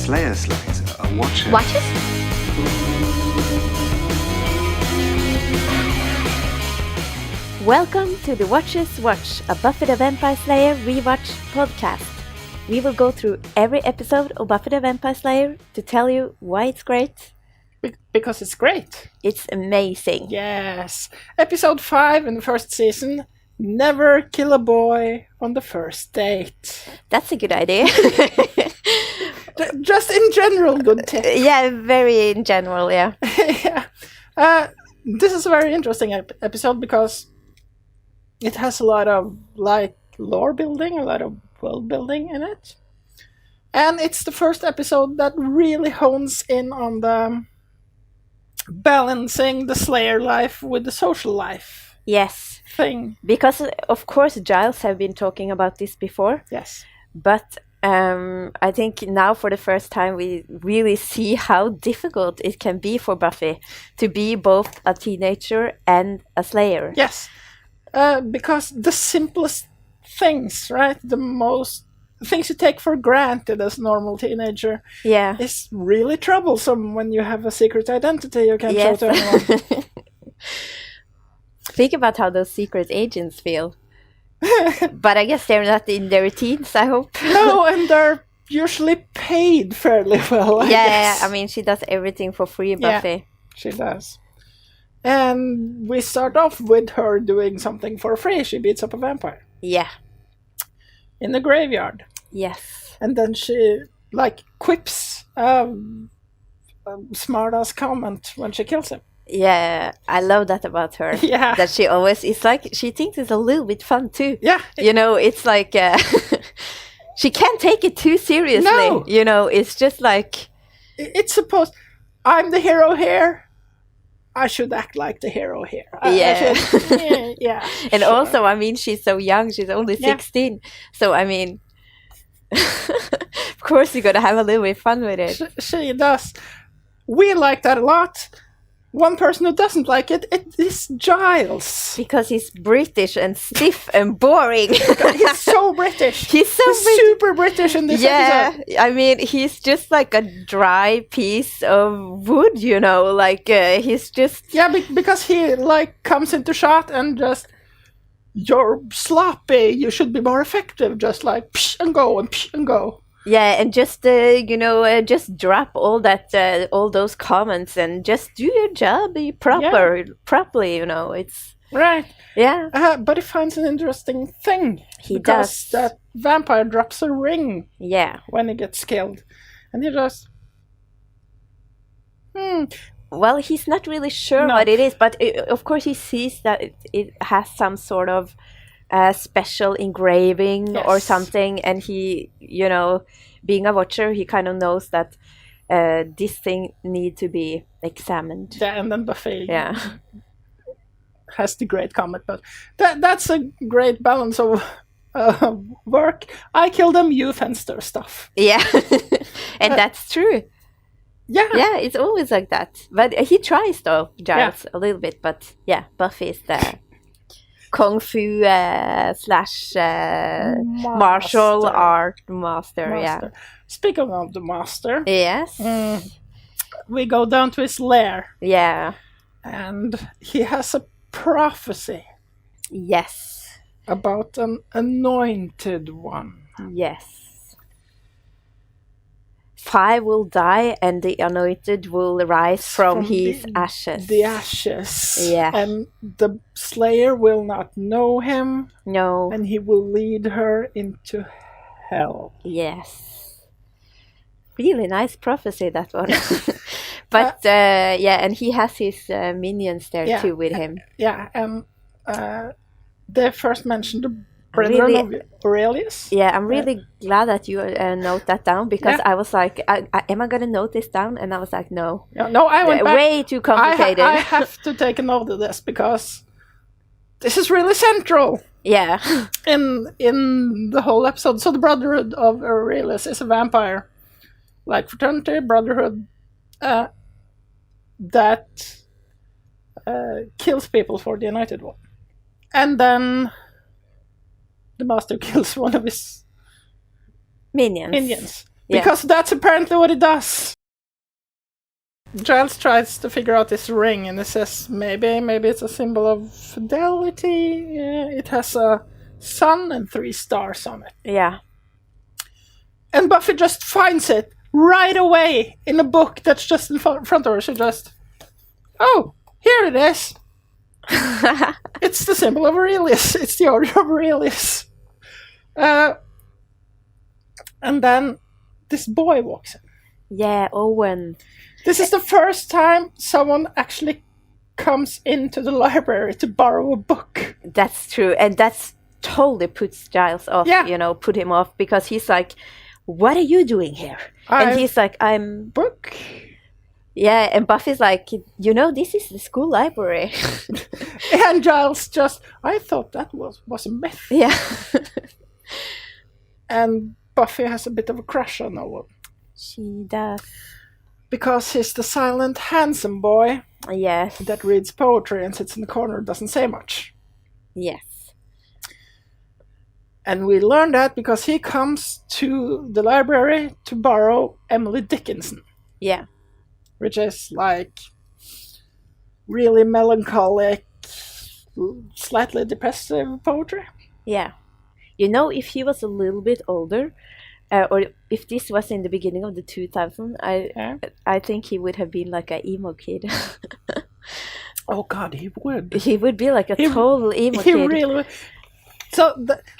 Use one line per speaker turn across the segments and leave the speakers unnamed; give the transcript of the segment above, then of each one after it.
Slayer slags, a watcher.
Watches? Welcome to the Watchers Watch, a Buffy the Vampire Slayer rewatch podcast. We will go through every episode of Buffy the Vampire Slayer to tell you why it's great.
Because it's great.
It's amazing.
Yes. Episode 5 in the first season. Never kill a boy on the first date.
That's a good idea.
Just in general, good tip.
Yeah, very in general, yeah.
Yeah. This is a very interesting episode because it has a lot of lore building, a lot of world building in it. And it's the first episode that really hones in on the balancing the Slayer life with the social life.
Yes.
Thing.
Because, of course, Giles have been talking about this before.
Yes.
But I think now for the first time we really see how difficult it can be for Buffy to be both a teenager and a Slayer.
Yes. Because the simplest things, right? The most things you take for granted as a normal teenager is really troublesome when you have a secret identity you can't show to anyone.
Think about how those secret agents feel. But I guess they're not in their teens, I hope.
No, and they're usually paid fairly well, I guess.
I mean, she does everything for free, Buffy.
Yeah, she does. And we start off with her doing something for free. She beats up a vampire.
Yeah.
In the graveyard.
Yes.
And then she, quips a smart-ass comment when she kills him.
Yeah, I love that about her.
Yeah.
That she always, it's like, she thinks it's a little bit fun too.
Yeah.
You know, it's like, she can't take it too seriously.
No.
You know, it's just like...
It's supposed, I'm the hero here. I should act like the hero here. Yeah.
And also, I mean, she's so young. She's only 16. So, I mean, of course you're going to have a little bit fun with it.
She does. We like that a lot. One person who doesn't like it is Giles.
Because he's British and stiff and boring.
He's so British.
He's
super British in this episode.
Yeah, I mean, he's just like a dry piece of wood, you know, he's just...
Yeah, because he, comes into shot and just, you're sloppy, you should be more effective, just psh and go and psh and go.
Yeah, and just, just drop all that, all those comments and just do your job properly, you know, it's...
Right.
Yeah.
But he finds an interesting thing.
He
because
does.
That vampire drops a ring.
Yeah.
When he gets killed. And he just...
Well, he's not really sure what it is, but of course he sees that it has some sort of special engraving or something, and he, being a watcher, he kind of knows that this thing needs to be examined.
Yeah, and then Buffy has the great comment, but that's a great balance of work. I kill them, you fenster stuff.
Yeah, and that's true. Yeah, it's always like that. But he tries, though, Giles, a little bit. But yeah, Buffy is the kung fu slash martial art master. Yeah.
Speaking of the master,
yes,
we go down to his lair.
Yeah,
and he has a prophecy.
Yes,
about an anointed one.
Yes. 5 will die, and the anointed will rise from his ashes.
The ashes.
Yeah.
And the Slayer will not know him.
No.
And he will lead her into hell.
Yes. Really nice prophecy, that one. But, and he has his minions there too with him.
Yeah, and they first mentioned the brethren of Aurelius.
Yeah, I'm really glad that you note that down, because I was like, am I going to note this down? And I was like, no.
No, I went back.
Way too complicated.
I have to take a note of this, because this is really central.
Yeah.
in the whole episode. So the Brotherhood of Aurelius is a vampire, fraternity, brotherhood, that kills people for the United One. And then the master kills one of his
minions.
Because that's apparently what it does. Giles tries to figure out this ring, and it says maybe it's a symbol of fidelity. It has a sun and 3 stars on it.
Yeah.
And Buffy just finds it right away in a book that's just in front of her. She just, oh, here it is. It's the symbol of Aurelius. It's the order of Aurelius. And then this boy walks in.
Yeah, Owen.
This is the first time someone actually comes into the library to borrow a book.
That's true. And that's totally puts Giles off, put him off, because he's like, what are you doing here? And he's like, I'm...
Book?
Yeah, and Buffy's like, this is the school library.
And Giles just, I thought that was a myth.
Yeah.
And Buffy has a bit of a crush on Owen.
She does.
Because he's the silent, handsome boy.
Yes.
That reads poetry and sits in the corner and doesn't say much.
Yes.
And we learn that because he comes to the library to borrow Emily Dickinson.
Yeah.
Which is like really melancholic, slightly depressive poetry.
Yeah. If he was a little bit older, or if this was in the beginning of the 2000s, I think he would have been like an emo kid.
Oh God, he would.
He would be like a total emo kid.
He really would. So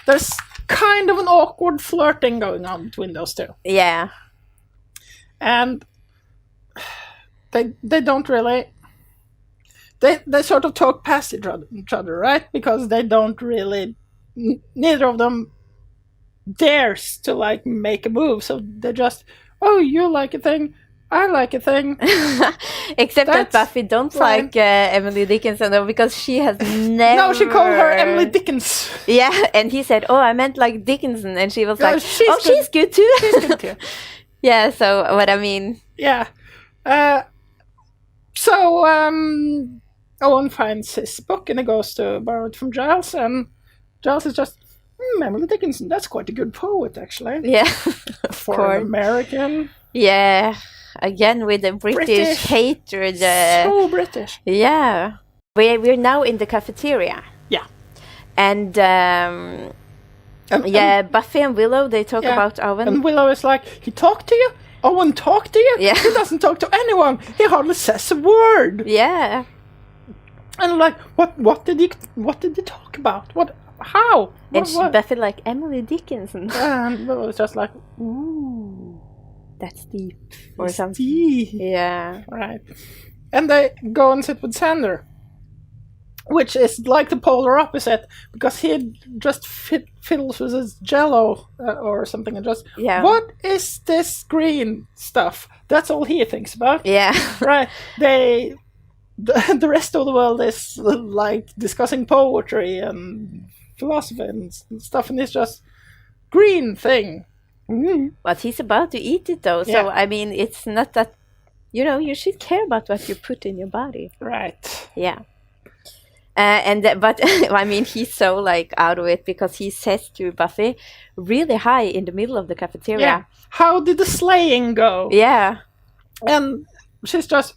there's kind of an awkward flirting going on between those two.
Yeah. And
they don't really... They sort of talk past each other, right? Because they don't really... Neither of them dares to like make a move, so they just, oh, you like a thing, I like a thing.
Except that Buffy don't like Emily Dickinson though, because she has never...
No, she called her Emily Dickens.
Yeah, and he said, oh, I meant like Dickinson, and she was like,
she's
good too.
She's good too.
Yeah, so what I mean.
Yeah. So Owen finds his book and he goes to borrow it from Giles, and Giles is just, Emily Dickinson, that's quite a good poet, actually.
Yeah,
for an American.
Yeah, again with the British hatred.
So British.
Yeah. We're now in the cafeteria.
Yeah.
And Buffy and Willow, they talk about Owen.
And Willow is like, he talked to you? Owen talked to you?
Yeah.
He doesn't talk to anyone. He hardly says a word.
Yeah.
And like, what did he talk about? How?
And Buffy like, Emily Dickinson.
And Willow is just like, ooh.
That's deep. Or something.
Deep.
Yeah.
Right. And they go and sit with Xander. Which is like the polar opposite. Because he just fiddles with his jello or something. And just, what is this green stuff? That's all he thinks about.
Yeah.
Right. The rest of the world is like discussing poetry and philosophy and stuff, and it's just green thing. Mm.
But he's about to eat it though, so I mean, it's not that, you should care about what you put in your body.
Right.
Yeah. But I mean, he's so like out of it because he says to Buffy really high in the middle of the cafeteria.
Yeah. How did the slaying go?
Yeah.
And she's just,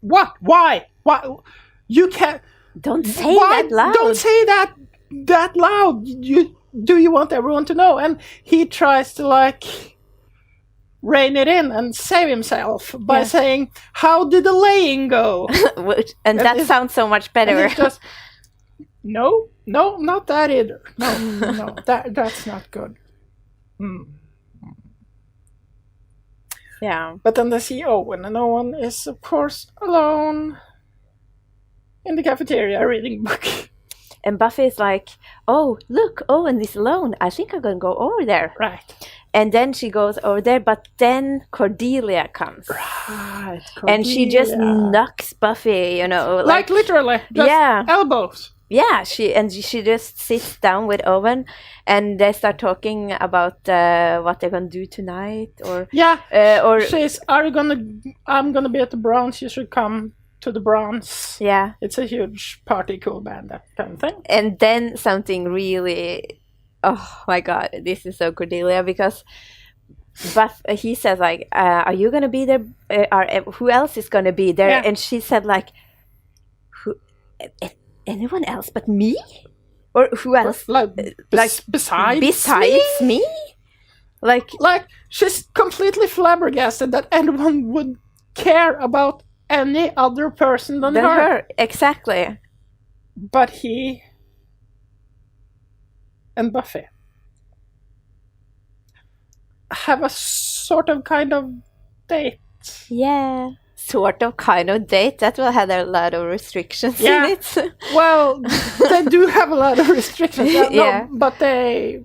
what? Why? You can't.
Don't say that loud.
Don't say that loud. Do you want everyone to know? And he tries to like rein it in and save himself by saying, "How did the laying go?"
and that sounds so much better.
And it's just, no, not that either. No, that's not good. Mm.
Yeah.
But then they see Owen, and Owen is, of course, alone in the cafeteria reading a book.
And Buffy is like, oh, look, Owen is alone. I think I'm going to go over there.
Right.
And then she goes over there, but then Cordelia comes.
Right. Cordelia.
And she just knocks Buffy,
Like literally. Just elbows.
Yeah, she just sits down with Owen, and they start talking about what they're gonna do tonight, or
she's, I'm gonna be at the Bronze. You should come to the Bronze.
Yeah,
it's a huge party, cool band, that kind of thing.
And then something really, oh my God, this is so Cordelia, because but he says like, "Are you gonna be there? Who else is gonna be there?"
Yeah.
And she said like, "Who? Anyone else but me? Or who else?
Like, besides
me? Like
she's completely flabbergasted that anyone would care about any other person than her.
Exactly.
But he and Buffy have a sort of kind of date.
Yeah. Sort of kind of date. That will have a lot of restrictions in it.
Well, they do have a lot of restrictions.
Yeah.
But they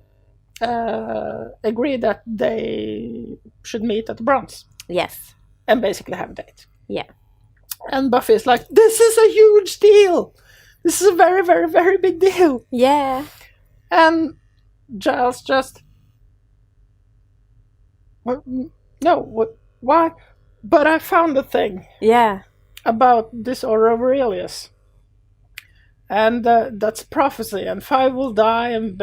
agree that they should meet at the Bronze.
Yes.
And basically have a date.
Yeah.
And Buffy is like, this is a huge deal. This is a very, very, very big deal.
Yeah.
And Giles just... Why? But I found a thing.
Yeah.
About this Aurora Borealis. And that's prophecy. And 5 will die. And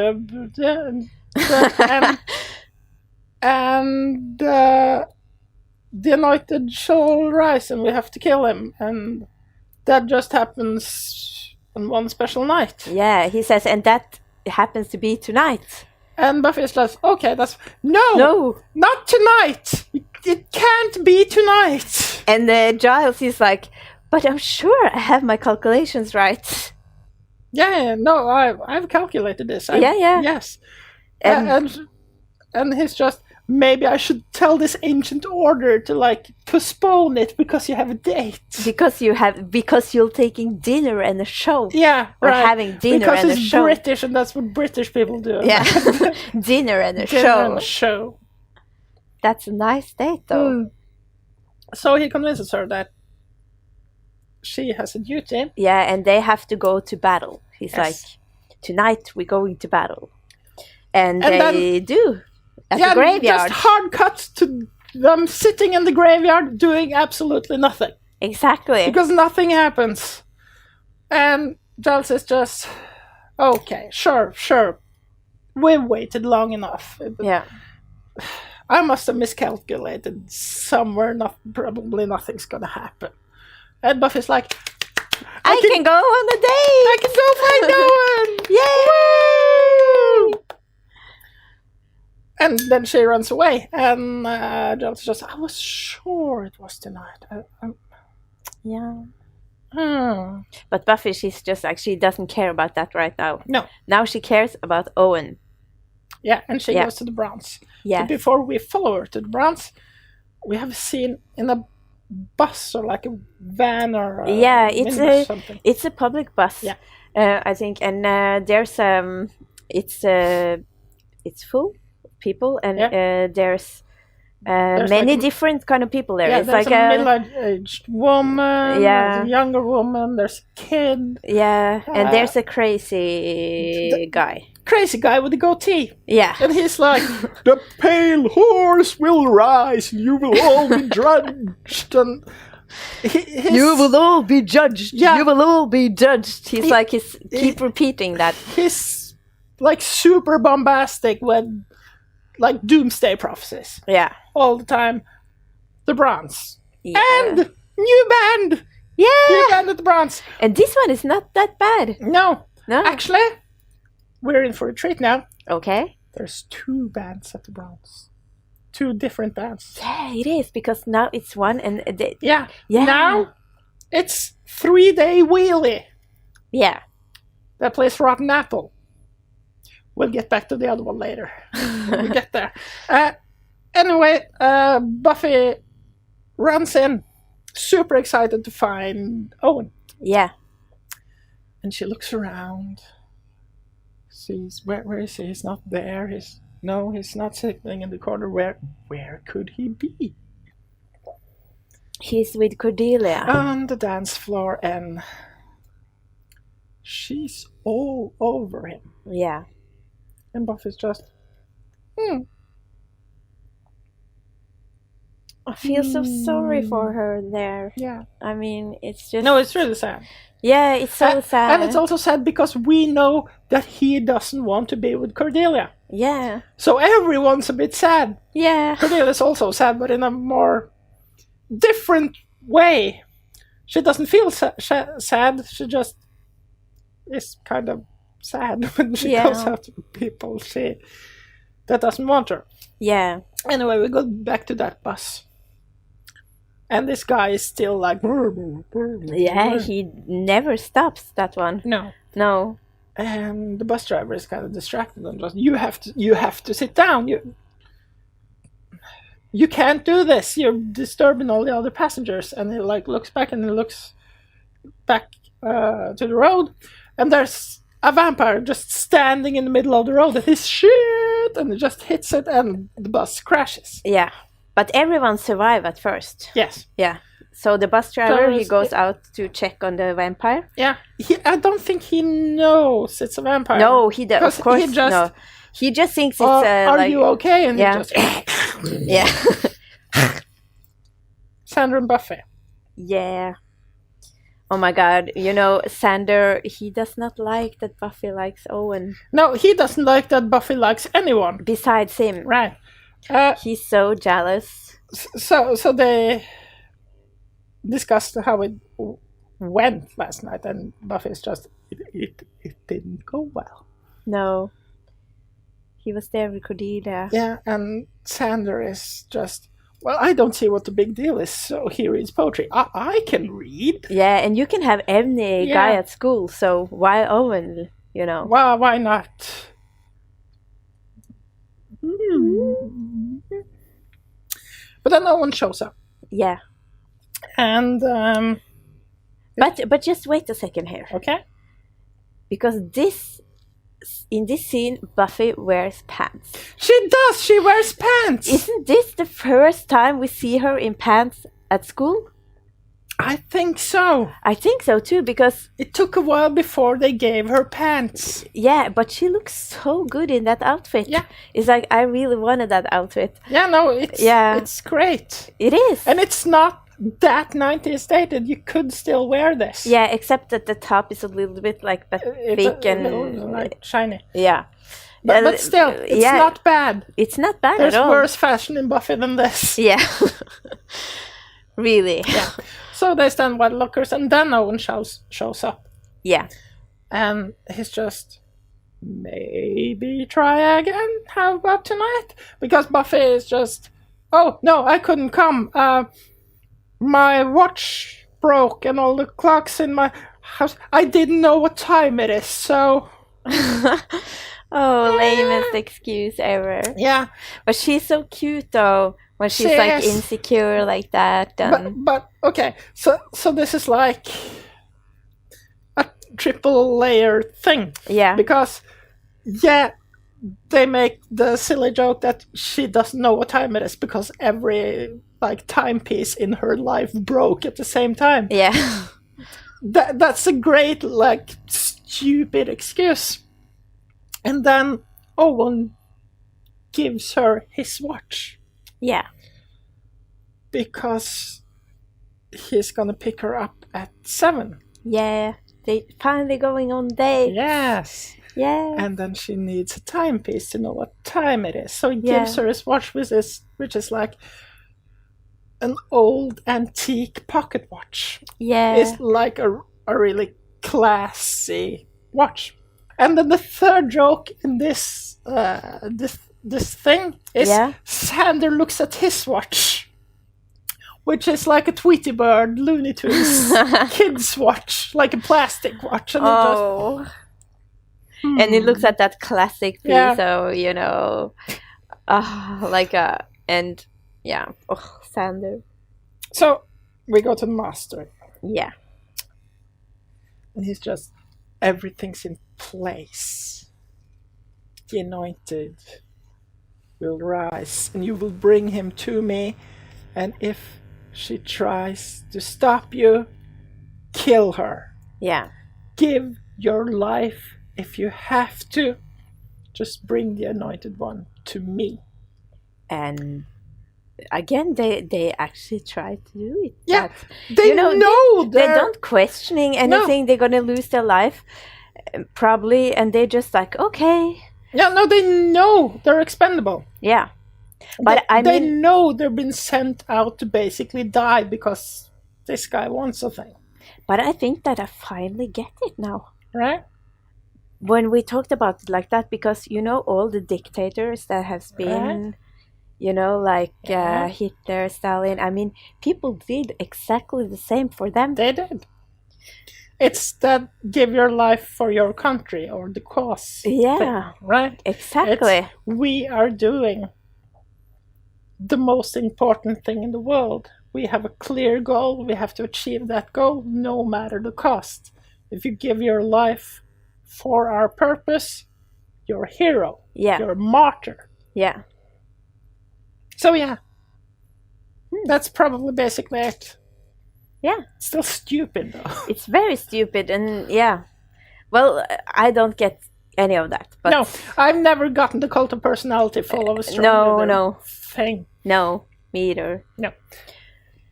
the anointed shall rise. And we have to kill him. And that just happens on one special night.
Yeah, he says, and that happens to be tonight.
And Buffy's like, okay, that's... No! Not tonight! It can't be tonight!
And Giles is like, but I'm sure I have my calculations right.
Yeah, no, I've calculated this.
Yeah.
Yes. And he's just, maybe I should tell this ancient order to, like, postpone it because you have a date.
Because you're taking dinner and a show.
Yeah,
or
right.
having dinner
because
and a show.
Because it's British and that's what British people do.
Yeah. Dinner and a
show.
That's a nice date, though.
So he convinces her that she has a duty.
Yeah, and they have to go to battle. He's like, tonight we're going to battle. And they do. At the graveyard.
Just hard cut to them sitting in the graveyard doing absolutely nothing.
Exactly.
Because nothing happens. And Giles is just, okay, sure. We've waited long enough.
Yeah.
I must have miscalculated somewhere. Probably nothing's gonna happen. And Buffy's like,
I can go on a date!
I can go find Owen!
Yay!
Woo! And then she runs away, and Giles just, I was sure it was tonight.
Yeah. But Buffy, she's just like, she doesn't care about that right now.
No.
Now she cares about Owen.
Yeah, and she goes to the Bronze.
Yeah.
But before we follow her to the Bronze, we have a scene in a bus or like a van or something.
It's a public bus.
Yeah.
I think, and there's it's full of people, and there's many different kind of people there.
Yeah,
it's
there's
like
a middle-aged woman, there's a younger woman, there's a kid.
Yeah, and there's a crazy guy.
Crazy guy with a goatee.
Yeah.
And he's like, the pale horse will rise and you will all be judged. And
you will all be judged.
Yeah.
You will all be judged. He's keep repeating that.
He's like super bombastic with like doomsday prophecies.
Yeah.
All the time. The Bronze.
Yeah.
And new band.
Yeah.
New band at the Bronze.
And this one is not that bad.
No.
No.
Actually, we're in for a treat now.
Okay.
There's 2 bands at the Bronze. 2 different bands.
Yeah, it is, because now it's one and...
Yeah. Now, it's 3-Day Wheelie.
Yeah.
That plays Rotten Apple. We'll get back to the other one later. We'll get there. Anyway, Buffy runs in, super excited to find Owen.
Yeah.
And she looks around. Sees, where is he? He's not there. He's not sitting in the corner. Where could he be?
He's with Cordelia.
On the dance floor, and she's all over him.
Yeah.
And Buffy's just,
I feel so sorry for her there.
Yeah.
I mean, it's just...
No, it's really sad.
Yeah, it's so sad.
And it's also sad because we know that he doesn't want to be with Cordelia.
Yeah.
So everyone's a bit sad.
Yeah.
Cordelia's also sad, but in a more different way. She doesn't feel sad. She just is kind of sad when she goes out to people that doesn't want her.
Yeah.
Anyway, we go back to that bus. And this guy is still like...
Yeah, he never stops, that one. No.
And the bus driver is kind of distracted and just, you have to sit down. You can't do this. You're disturbing all the other passengers. And he like looks back and he looks back to the road. And there's a vampire just standing in the middle of the road. And he's shit! And it just hits it and the bus crashes.
Yeah. But everyone survived at first.
Yes.
Yeah. So the bus driver, he goes out to check on the vampire.
Yeah. I don't think he knows it's a vampire.
No, he does. Of course, no. He just thinks it's
are you okay? And he just...
Yeah.
Xander and Buffy.
Yeah. Oh my god. You know, Xander, he does not like that Buffy likes Owen.
No, he doesn't like that Buffy likes anyone.
Besides him.
Right.
He's so jealous.
So they discussed how it went last night, and Buffy's just, it didn't go well.
No. He was there with Cordelia.
Yeah, and Xander is just, well, I don't see what the big deal is, so he reads poetry. I can read.
Yeah, and you can have any guy at school, so why Owen, you know?
Well, why not? But then no one shows up.
Yeah.
And
but just wait a second here.
Okay.
Because in this scene Buffy wears pants.
She does. She wears pants.
Isn't this the first time we see her in pants at school?
I think so.
I think so too, because
it took a while before they gave her pants.
Yeah, but she looks so good in that outfit.
Yeah.
It's like I really wanted that outfit.
Yeah, no, it's great.
It is.
And it's not that 90s dated. You could still wear this.
Yeah, except that the top is a little bit like thick and
like shiny.
Yeah.
But still, it's not bad.
It's not bad
There's
at all.
There's worse fashion in Buffy than this.
Yeah. Really.
Yeah. So they stand by the lockers, and then Owen shows up.
Yeah.
And he's just, maybe try again? How about tonight? Because Buffy is just, oh, no, I couldn't come. My watch broke and all the clocks in my house. I didn't know what time it is, so...
Oh, lamest excuse ever.
Yeah.
But she's so cute, though. When she's like insecure like that,
but okay, so this is like a triple layer thing.
Yeah.
Because they make the silly joke that she doesn't know what time it is because every like timepiece in her life broke at the same time.
Yeah.
That's a great like stupid excuse. And then Owen gives her his watch.
Yeah.
Because he's gonna pick her up at 7.
Yeah. They finally going on dates.
Yes.
Yeah.
And then she needs a timepiece to know what time it is. So he gives her his watch, which is like an old antique pocket watch.
Yeah.
It's like a really classy watch. And then the third joke in this thing is Xander looks at his watch, which is like a Tweety Bird Looney Tunes kid's watch, like a plastic watch. And
and it looks at that classic piece of, you know, Xander.
So we go to the master.
Yeah.
And he's just, everything's in place. The anointed will rise, and you will bring him to me. And if she tries to stop you, kill her.
Yeah.
Give your life if you have to. Just bring the anointed one to me.
And again, they actually try to do it.
Yeah,
But,
they know
they're not questioning anything. They're gonna lose their life, probably, and they're just like, okay.
Yeah, no, they know they're expendable.
Yeah, but
they know they've been sent out to basically die because this guy wants something.
But I think that I finally get it now.
Right?
When we talked about it like that, because all the dictators that have been, like Hitler, Stalin. I mean, people did exactly the same for them.
They did. It's that give your life for your country or the cause.
Yeah.
Thing, right?
Exactly.
We are doing the most important thing in the world. We have a clear goal. We have to achieve that goal no matter the cost. If you give your life for our purpose, you're a hero.
Yeah.
You're a martyr.
Yeah.
So yeah. That's probably basically it.
Yeah.
It's still stupid though.
It's very stupid, and yeah. Well, I don't get any of that. But
no, I've never gotten the cult of personality full of a strong thing.
No, me either.
No.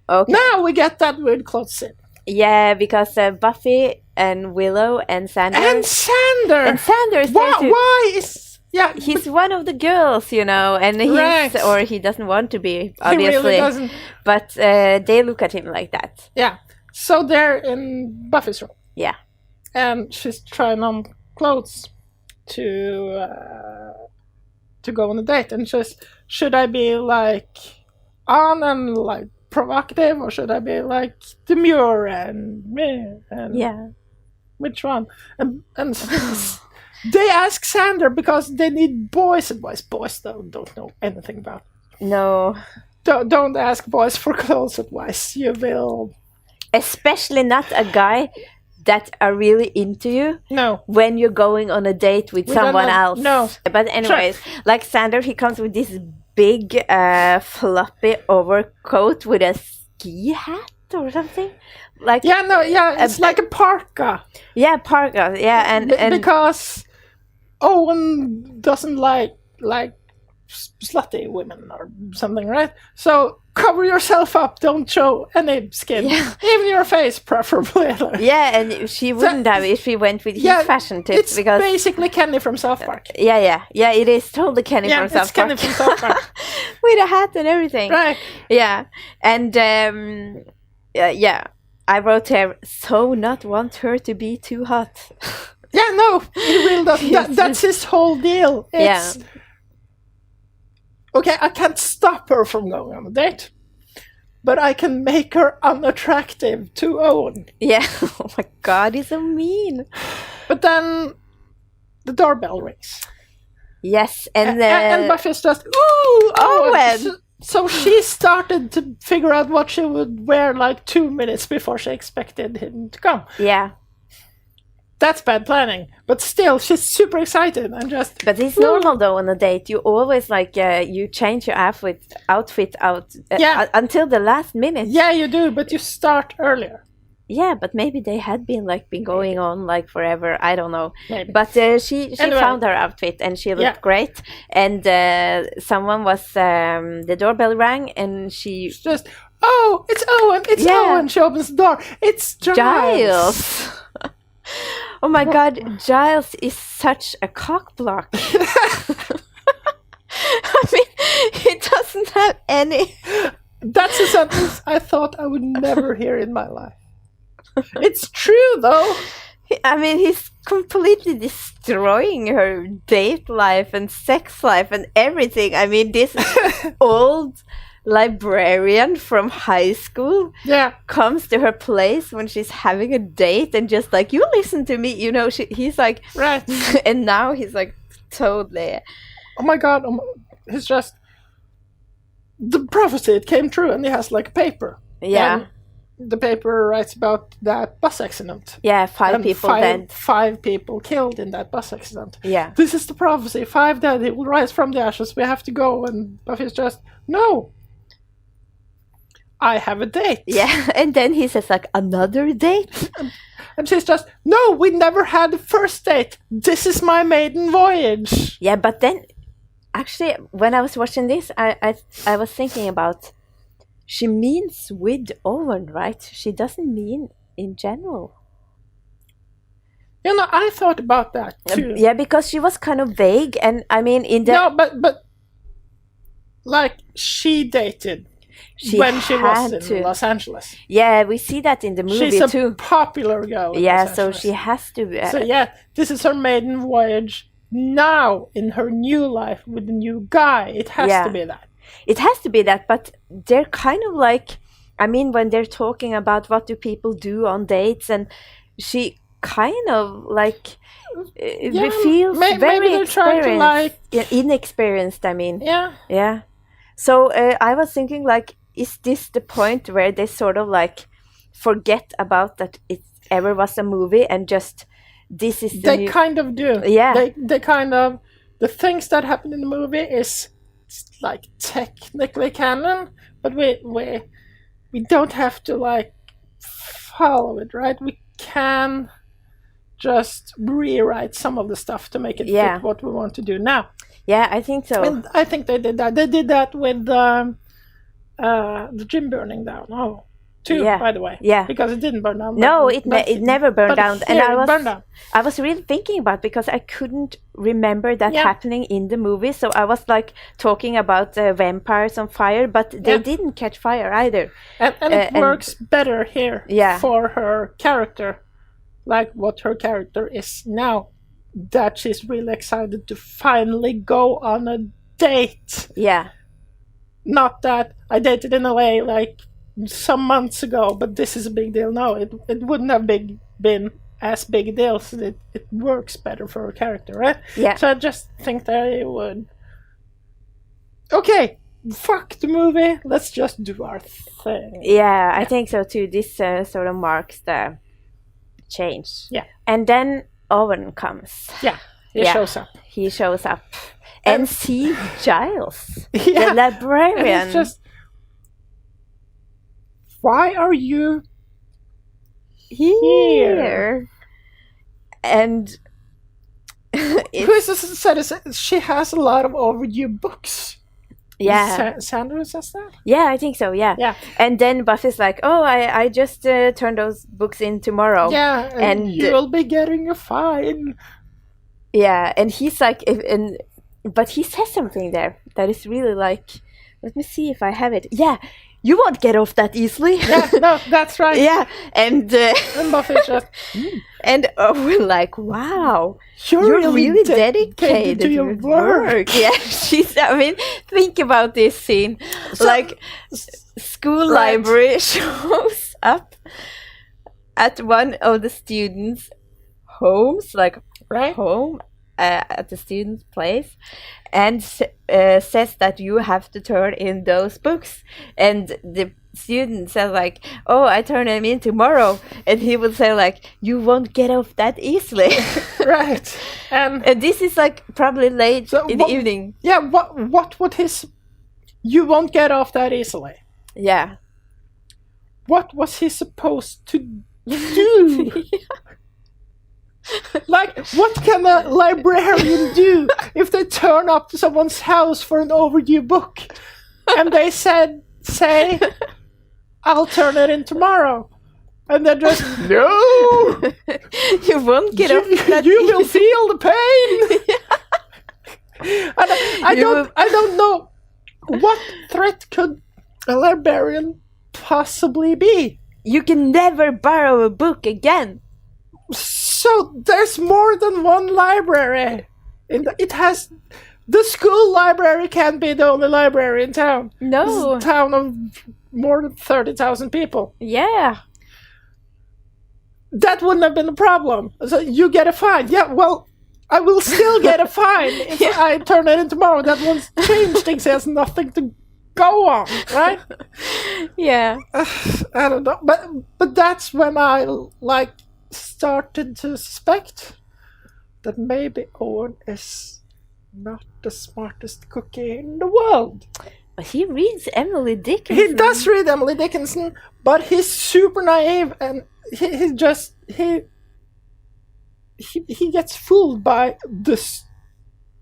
Okay.
Now we get that weird close scene.
Yeah, because Buffy and Willow and Xander.
And Xander!
And Xander is there too.
Why is... Yeah,
he's one of the girls, and he's... Or he doesn't want to be, obviously.
He really doesn't.
But they look at him like that.
Yeah. So they're in Buffy's room.
Yeah.
And she's trying on clothes to go on a date. And she's, should I be, like, on and, like, provocative, or should I be, like, demure and meh? And
yeah.
Which one? And they ask Xander because they need boys' advice. Boys don't know anything about it.
No.
Don't ask boys for clothes advice. You will...
Especially not a guy that are really into you.
No.
When you're going on a date with someone else.
No.
But anyways, like Xander, he comes with this big floppy overcoat with a ski hat or something. Like
it's like a parka.
Yeah, parka. Yeah, and
because Owen doesn't like slutty women or something, right? So cover yourself up. Don't show any skin, even your face, preferably.
Yeah, and she wouldn't have if she went with his fashion tips.
It's
because
basically Kenny from South Park.
Yeah. It is totally Kenny from South Park.
Kenny from South Park
with a hat and everything.
Right.
Yeah, and I wrote here, so not want her to be too hot.
Yeah, no, he really doesn't. That's his whole deal. It's, okay, I can't stop her from going on a date, but I can make her unattractive to Owen.
Yeah, oh my god, he's so mean.
But then the doorbell rings.
Yes, and
Buffy's just, ooh,
Owen!
So she started to figure out what she would wear like 2 minutes before she expected him to come.
Yeah.
That's bad planning. But still, she's super excited and just...
But it's normal though on a date. You always you change your outfit out until the last minute.
Yeah, you do, but you start earlier.
Yeah, but maybe they had been going on forever. I don't know.
Maybe.
But she found her outfit and she looked great. And someone was the doorbell rang and she
just it's Owen. It's Owen. She opens the door. It's Giles.
Oh my god, Giles is such a cockblock. I mean, he doesn't have any.
That's a sentence I thought I would never hear in my life. It's true, though.
I mean, he's completely destroying her date life and sex life and everything. I mean, this old librarian from high school comes to her place when she's having a date and just you listen to me. He's like...
Right.
And now he's totally...
Oh my god. He's just... The prophecy, it came true, and he has a paper.
Yeah.
And the paper writes about that bus accident.
Yeah, 5 people dead.
5 people killed in that bus accident.
Yeah.
This is the prophecy. 5 dead. It will rise from the ashes. We have to go. And Buffy's just, no. I have a date.
Yeah, and then he says another date?
And she's just, no, we never had a first date. This is my maiden voyage.
Yeah, but then Actually, when I was watching this, I was thinking about, she means with Owen, right? She doesn't mean in general.
I thought about that too.
Yeah, because she was kind of vague, and I mean, in the
No, but like she dated when she was in Los Angeles.
Yeah, we see that in the movie
She's a
too.
popular girl. In
Yeah,
Los
so
Angeles.
she has to.
So yeah, this is her maiden voyage now in her new life with a new guy. It has to be that.
It has to be that, but they're kind of like, I mean, when they're talking about what do people do on dates, and she kind of like feels very
they're trying to like
inexperienced. I mean,
yeah.
So I was thinking, like, is this the point where they sort of like forget about that it ever was a movie and just this is
they kind of do.
Yeah,
they kind of, the things that happen in the movie is like technically canon, but we don't have to like follow it, right? We can just rewrite some of the stuff to make it fit what we want to do now.
Yeah, I think so.
And I think they did that. They did that with the gym burning down. Oh, too, by the way.
Yeah.
Because it didn't burn down.
No, it never burned down. And I was really thinking about, because I couldn't remember that happening in the movie. So I was like talking about vampires on fire, but they didn't catch fire either.
And it works better here for her character, like what her character is now. That she's really excited to finally go on a date.
Yeah.
Not that I dated in LA like some months ago, but this is a big deal. No, it wouldn't have been as big a deal, so it works better for her character, right?
Yeah.
So I just think that it would. Okay, fuck the movie. Let's just do our thing.
Yeah, I think so too. This sort of marks the change.
Yeah.
And then Owen comes.
Yeah, he shows up.
He shows up and sees Giles, the librarian.
And it's just, why are you here?
And
who said she has a lot of overdue books.
Yeah.
Sandra says that?
Yeah, I think so, yeah. And then Buffy's like, oh, I just turned those books in tomorrow.
Yeah, and you'll be getting a fine.
Yeah, and he's like, but he says something there that is really like, let me see if I have it. Yeah, you won't get off that easily.
Yeah, no, that's right.
Yeah, and
Buffy's just...
And we're like, wow,
you're
really dedicated
to your work.
Yeah, think about this scene. So, like, school library shows up at one of the students' homes, like home at the student's place, and says that you have to turn in those books. And the student says like, oh, I turn them in tomorrow, and he would say like, you won't get off that easily.
Right.
And this is like probably late in the evening.
Yeah, what would his you won't get off that easily?
Yeah.
What was he supposed to do? Like, what can a librarian do if they turn up to someone's house for an overdue book and they say, I'll turn it in tomorrow, and they're just, no,
you won't get off that
you will feel the pain. And I don't know what threat could a librarian possibly be.
You can never borrow a book again.
So there's more than one library. The school library can't be the only library in town.
No.
This is a town of more than 30,000 people.
Yeah.
That wouldn't have been a problem. So you get a fine. Yeah, well, I will still get a fine if I turn it in tomorrow. That won't change things. It has nothing to go on, right?
Yeah.
I don't know. But that's when I, started to suspect that maybe Owen is not the smartest cookie in the world.
But he reads Emily Dickinson.
He does read Emily Dickinson, but he's super naive, and he gets fooled by this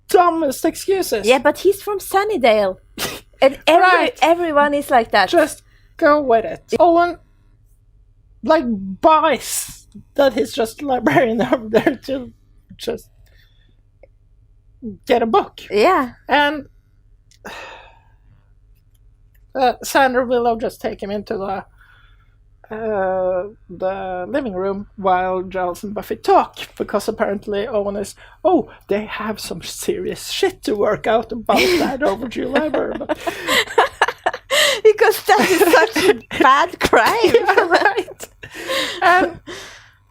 dumbest excuses.
Yeah, but he's from Sunnydale. And everyone is like that.
Just go with it. Owen, buys that he's just a librarian over there to just get a book.
Yeah.
And Sandra will just take him into the living room while Giles and Buffy talk, because apparently Owen is, they have some serious shit to work out about that overdue library.
Because that is such a bad crime.
Yeah, right.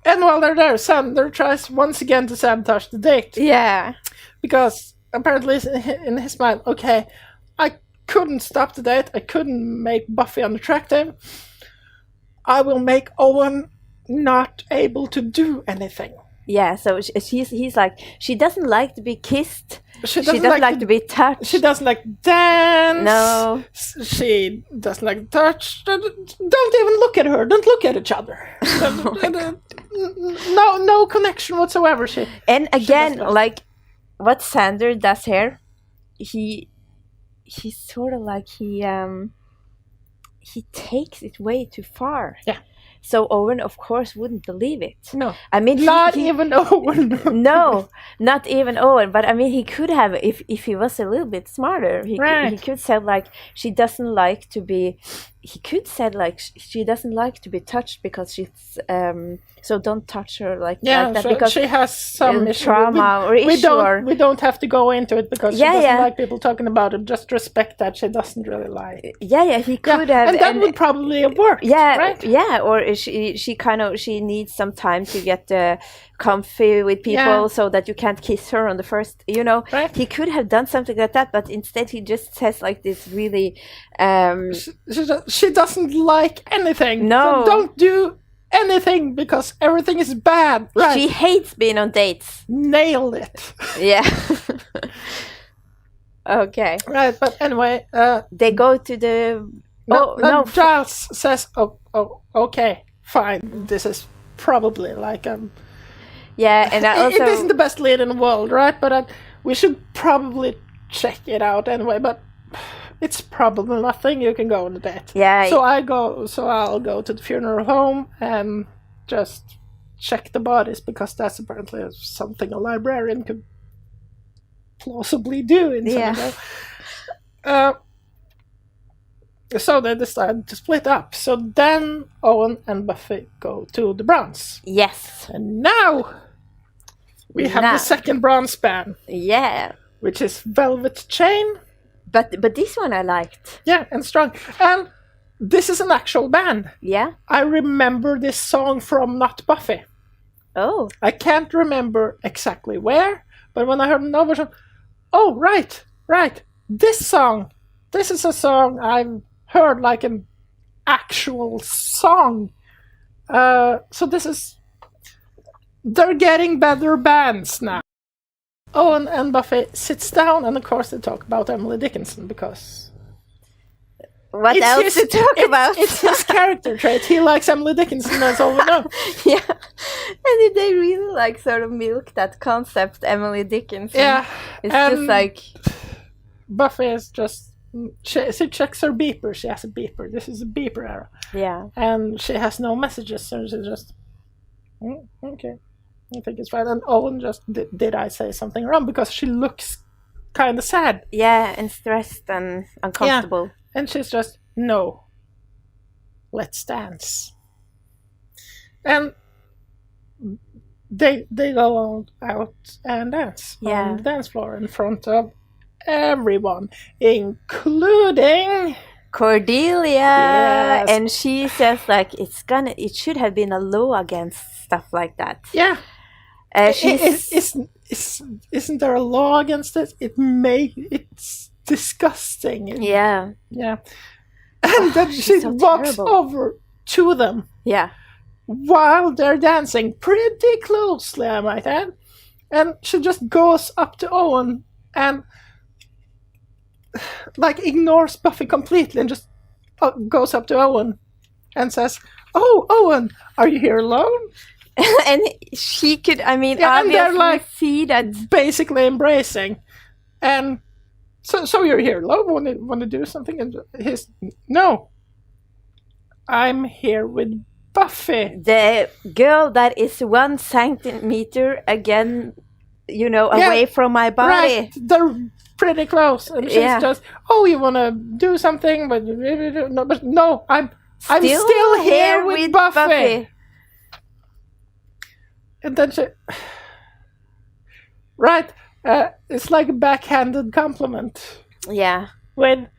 And while they're there, Sander tries once again to sabotage the date.
Yeah.
Because apparently in his mind, okay, I couldn't stop the date, I couldn't make Buffy unattractive, I will make Owen not able to do anything.
Yeah, so he's like, she doesn't like to be kissed.
She
doesn't like to be touched.
She doesn't like to dance.
No.
She doesn't like to touch. Don't even look at her. Don't look at each other. No connection whatsoever.
And again, like what Sander does here, he's sort of like he takes it way too far.
Yeah.
So Owen, of course, wouldn't believe it.
No.
I mean,
not even Owen.
No, not even Owen. But I mean, he could have, if he was a little bit smarter, he could say like, she doesn't like to be. He could say like, she doesn't like to be touched because she's so don't touch her like that,
so
because
she has some
trauma or issue.
We don't have to go into it because she doesn't like people talking about it. Just respect that she doesn't really like.
Yeah, he could have,
and that would probably have worked.
Yeah,
right?
Yeah, or she needs some time to get comfy with people so that you can't kiss her on the first.
Right.
He could have done something like that, but instead he just says like this really.
She doesn't like anything.
No,
so don't do anything because everything is bad. Right.
She hates being on dates.
Nailed it.
Yeah. Okay.
Right, but anyway,
they go to the.
Giles says, "Oh, okay, fine. This is probably like
Yeah, and I also.
It isn't the best lead in the world, right? But we should probably check it out anyway. But it's probably nothing. You can go on a date.
Yeah.
So I'll go to the funeral home and just check the bodies because that's apparently something a librarian could plausibly do in some way. So they decide to split up. So then Owen and Buffy go to the bronze.
Yes.
And now we have the second bronze band.
Yeah.
Which is Velvet Chain.
But this one I liked.
Yeah, and strong. And this is an actual band.
Yeah.
I remember this song from Not Buffy.
Oh.
I can't remember exactly where, but when I heard an version, oh, right. This is a song I've heard like an actual song. So they're getting better bands now. Owen and Buffy sits down, and of course they talk about Emily Dickinson because...
What else to talk about?
It's his character trait. He likes Emily Dickinson, that's all we know.
Yeah. And they really like sort of milk that concept, Emily Dickinson.
Yeah.
It's just like...
Buffy is just... She checks her beeper. She has a beeper. This is a beeper era.
Yeah.
And she has no messages, so she's just... okay. I think it's fine. And Owen just... Did I say something wrong? Because she looks kind of sad.
Yeah, and stressed and uncomfortable.
Yeah. And she's just, no, let's dance. And they go out and dance on the dance floor in front of everyone, including
Cordelia.
Yes.
And she says like it should have been a law against stuff like that.
Yeah. Isn't there a law against it? It's disgusting.
Yeah.
And then she walks over to them.
Yeah.
While they're dancing pretty closely, I might add. And she just goes up to Owen and like ignores Buffy completely and just goes up to Owen and says, "Oh, Owen, are you here alone?"
And she could, I mean,
and they're
obviously
like
see that
basically embracing. And so you're here, love, want to do something? And no, I'm here with Buffy.
The girl that is 1 centimeter again, away from my body.
Right, they're pretty close. And she's just, you want to do something, but no, I'm still here with Buffy. And then she... Right, it's like a backhanded compliment.
Yeah.
When,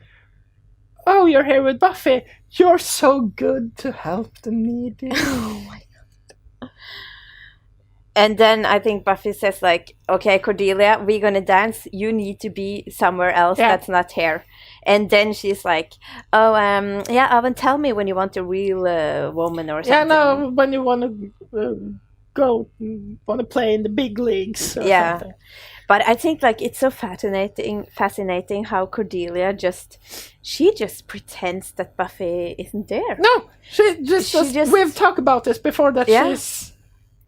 you're here with Buffy, you're so good to help the needy.
Oh my God. And then I think Buffy says like, okay, Cordelia, we're gonna dance. You need to be somewhere else that's not here. And then she's like, Owen, tell me when you want a real woman or something.
Yeah, no, when you want to want to play in the big leagues or something.
But I think like it's so fascinating how Cordelia just pretends that Buffy isn't there.
No, she just we've talked about this before, that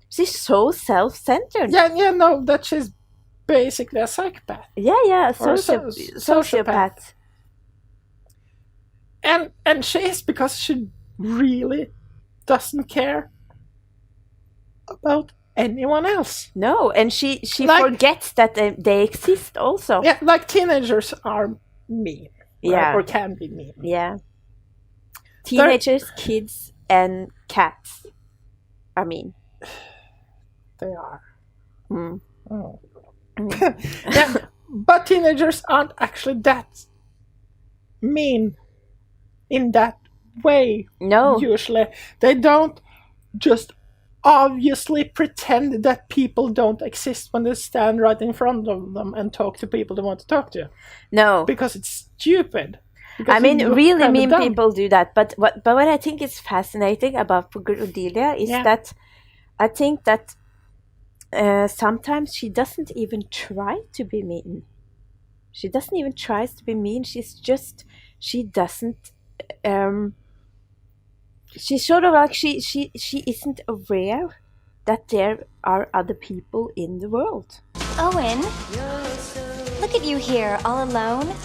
she's so self-centered.
No, that she's basically a psychopath.
Yeah, sociopath.
And she is, because she really doesn't care about anyone else.
No, and she forgets that they exist also.
Yeah, like teenagers are mean.
Yeah.
Or can be mean.
Yeah. Teenagers, kids, and cats are mean.
They are.
Mm.
Oh. Yeah, but teenagers aren't actually that mean in that way.
No.
Usually. They don't just obviously pretend that people don't exist when they stand right in front of them and talk to people they want to talk to.
No.
Because it's stupid.
I mean, really mean people do that. But what I think is fascinating about Cordelia is that I think that sometimes she doesn't even try to be mean. She doesn't even try to be mean. She doesn't... she's sort of like she isn't aware that there are other people in the world.
Owen, look at you here, all alone.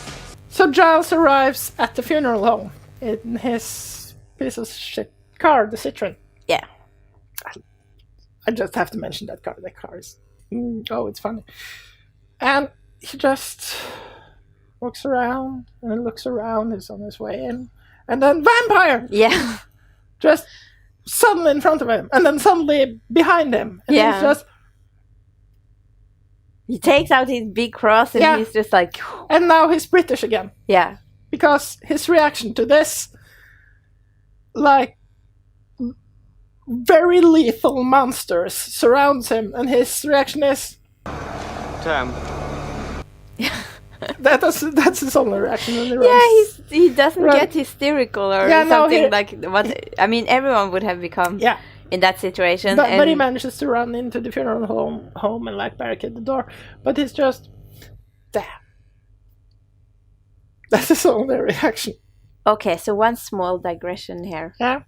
So Giles arrives at the funeral home in his piece of shit car, the Citroen.
Yeah.
I just have to mention that car. The car is... it's funny. And he just walks around and looks around. He's on his way in. And then vampire!
Yeah.
Just suddenly in front of him. And then suddenly behind him. And he's just...
He takes out his big cross and he's just like...
And now he's British again.
Yeah.
Because his reaction to this, like, very lethal monsters surrounds him, and his reaction is...
Damn.
That's his only reaction when he runs.
Yeah, he doesn't get hysterical or something like what... I mean, everyone would have become...
Yeah.
In that situation.
But he manages to run into the funeral home and like barricade the door. But he's just... Damn. That's his only reaction.
Okay, so one small digression here.
Yeah.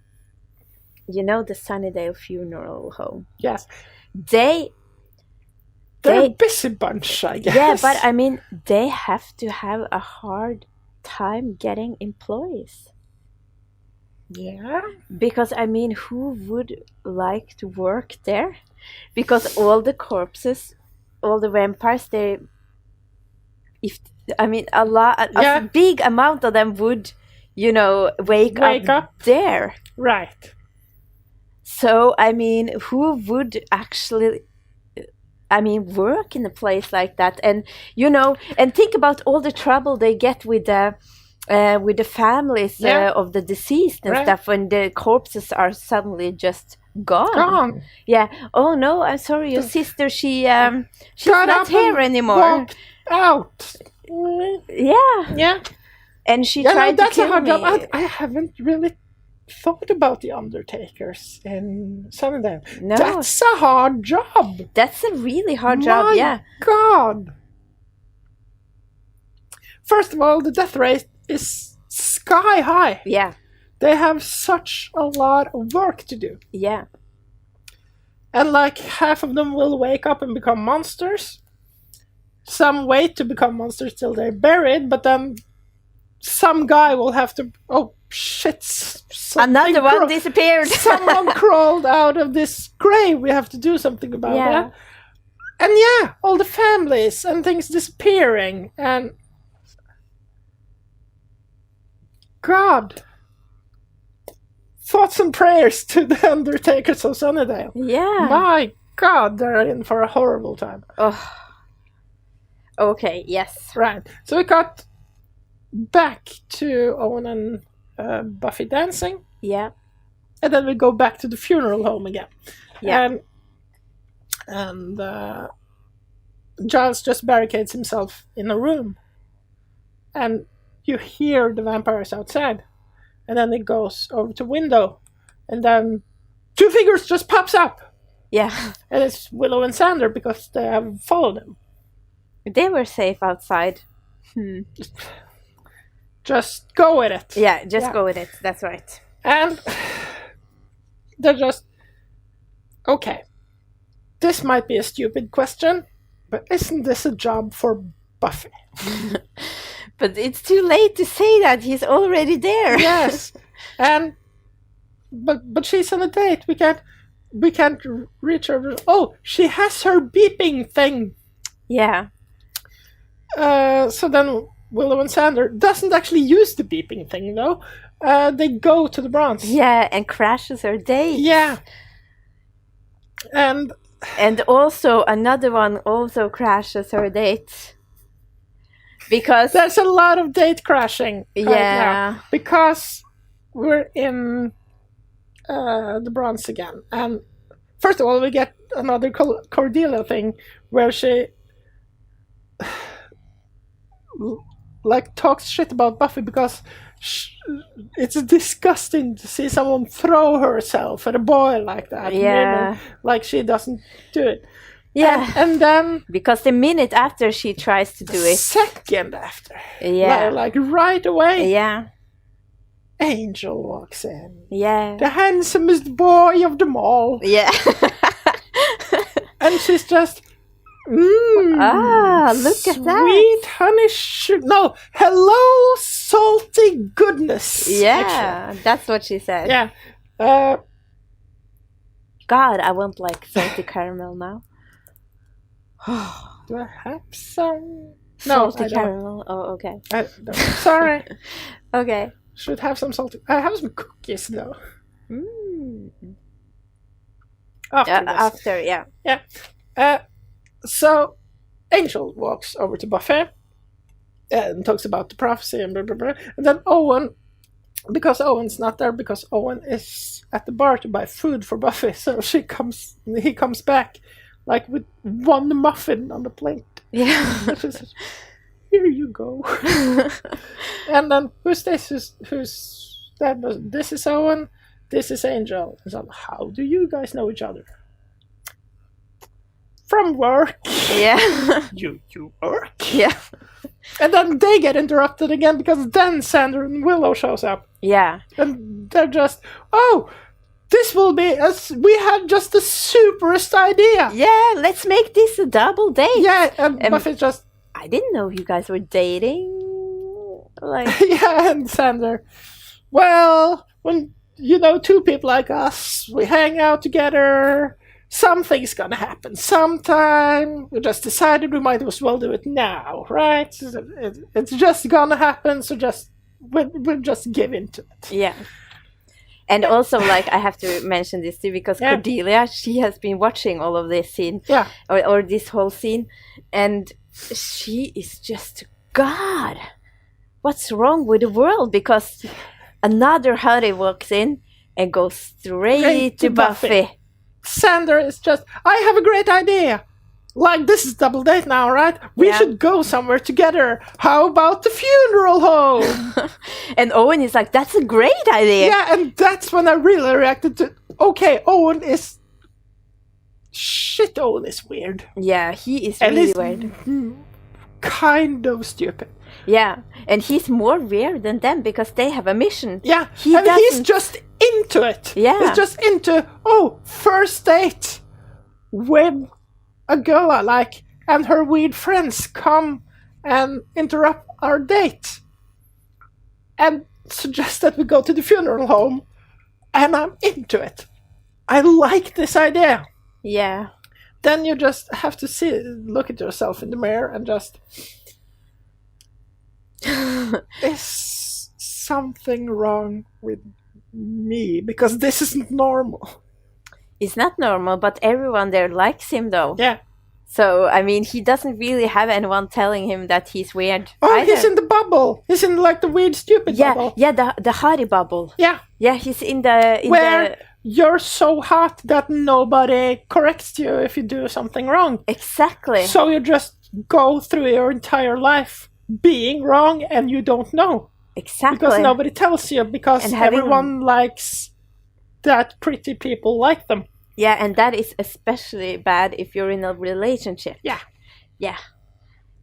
You know the Sunnydale funeral home?
Yes.
They're
a busy bunch, I guess.
Yeah, but I mean, they have to have a hard time getting employees.
Yeah.
Because, I mean, who would like to work there? Because all the corpses, all the vampires, a big amount of them would, wake up there.
Right.
So, I mean, who would actually, work in a place like that? And, and think about all the trouble they get with the families of the deceased and stuff when the corpses are suddenly just gone. Yeah. Oh no, I'm sorry, your sister. She's not here anymore.
Walked out.
Yeah. And she tried to kill me.
I haven't really thought about the undertakers in Sunnydale.
No,
that's a hard job.
That's a really hard job. Yeah.
God. First of all, the death rate is sky high.
Yeah.
They have such a lot of work to do.
Yeah.
And like half of them will wake up and become monsters. some way to become monsters till they're buried, but then some guy will have to... Oh, shit.
Another one disappeared.
Someone crawled out of this grave. We have to do something about that. And yeah, all the families and things disappearing. And... God. Thoughts and prayers to the Undertakers of Sunnydale.
Yeah.
My God, they're in for a horrible time.
Oh. Okay, yes.
Right. So we got back to Owen and Buffy dancing.
Yeah.
And then we go back to the funeral home again.
Yeah.
And Giles just barricades himself in a room. And you hear the vampires outside. And then it goes over to window. And then 2 figures just pops up.
Yeah.
And it's Willow and Xander because they have followed him.
They were safe outside.
Just go with it.
Yeah, just go with it. That's right.
And they're just... Okay. This might be a stupid question, but isn't this a job for Buffy?
But it's too late to say that. He's already there.
Yes. And... But she's on a date. We can't reach her. Oh, she has her beeping thing.
Yeah.
So then Willow and Xander doesn't actually use the beeping thing, though. They go to the bronze.
Yeah, and crashes her date.
Yeah. And
also another one also crashes her date. Because
there's a lot of date crashing right now. Because we're in the bronze again. And first of all, we get another Cordelia thing where she talks shit about Buffy because it's disgusting to see someone throw herself at a boy like that.
Yeah.
Maybe, like she doesn't do it.
Yeah.
And then...
Because the minute after she tries to do it.
Second after.
Yeah.
Like right away.
Yeah.
Angel walks in.
Yeah.
The handsomest boy of them all.
Yeah.
And she's just...
look at that.
Sweet honey no, hello salty goodness.
Yeah,
actually.
that's what she said.
Yeah.
God, I want like salty caramel now.
Do I have some?
Salty
No, I
caramel. Oh, okay.
Sorry.
Okay.
Should have some salty. I have some cookies though.
After, yeah.
Yeah. So, Angel walks over to Buffy and talks about the prophecy and blah, blah, blah. And then Owen, because Owen's not there, because Owen is at the bar to buy food for Buffy, so he comes back like with one muffin on the plate.
Yeah.
She says, here you go. And then, who's this? Who's that? This is Owen, this is Angel. And so, how do you guys know each other? From work.
Yeah.
You work?
Yeah.
And then they get interrupted again because then Xander and Willow shows up.
Yeah.
And they're just, this will be, we had just the superest idea.
Yeah, let's make this a double date.
Yeah, and Buffy just...
I didn't know you guys were dating. Like...
Yeah, and Xander, well, when, 2 people like us, we hang out together... Something's gonna happen sometime. We just decided we might as well do it now, right? It's just gonna happen, so we'll just give into it.
Yeah. And also, like, I have to mention this too, because Cordelia, she has been watching all of this scene.
Yeah.
Or this whole scene. And she is just, God, what's wrong with the world? Because another hottie walks in and goes straight to Buffy.
Xander is just, I have a great idea. Like, this is double date now, right? We should go somewhere together. How about the funeral home?
And Owen is like, that's a great idea.
Yeah, and that's when I really reacted to, okay, Owen is weird.
Yeah, he is really weird.
Kind of stupid.
Yeah, and he's more weird than them because they have a mission.
Yeah, he's just into it.
Yeah.
He's just into, first date with a girl I like. and her weird friends come and interrupt our date and suggest that we go to the funeral home, and I'm into it. I like this idea.
Yeah.
Then you just have to look at yourself in the mirror and just... Is something wrong with me? Because this isn't normal.
It's not normal, but everyone there likes him though.
Yeah.
So, I mean, he doesn't really have anyone telling him that he's weird.
Oh,
either.
He's in the bubble. He's in like the weird, stupid bubble.
Yeah, the hottie bubble.
Yeah.
Yeah, he's in the...
Where you're so hot that nobody corrects you if you do something wrong.
Exactly.
So you just go through your entire life being wrong and you don't know.
Exactly.
Because nobody tells you, because everyone likes that pretty people like them.
Yeah, and that is especially bad if you're in a relationship.
Yeah.
Yeah.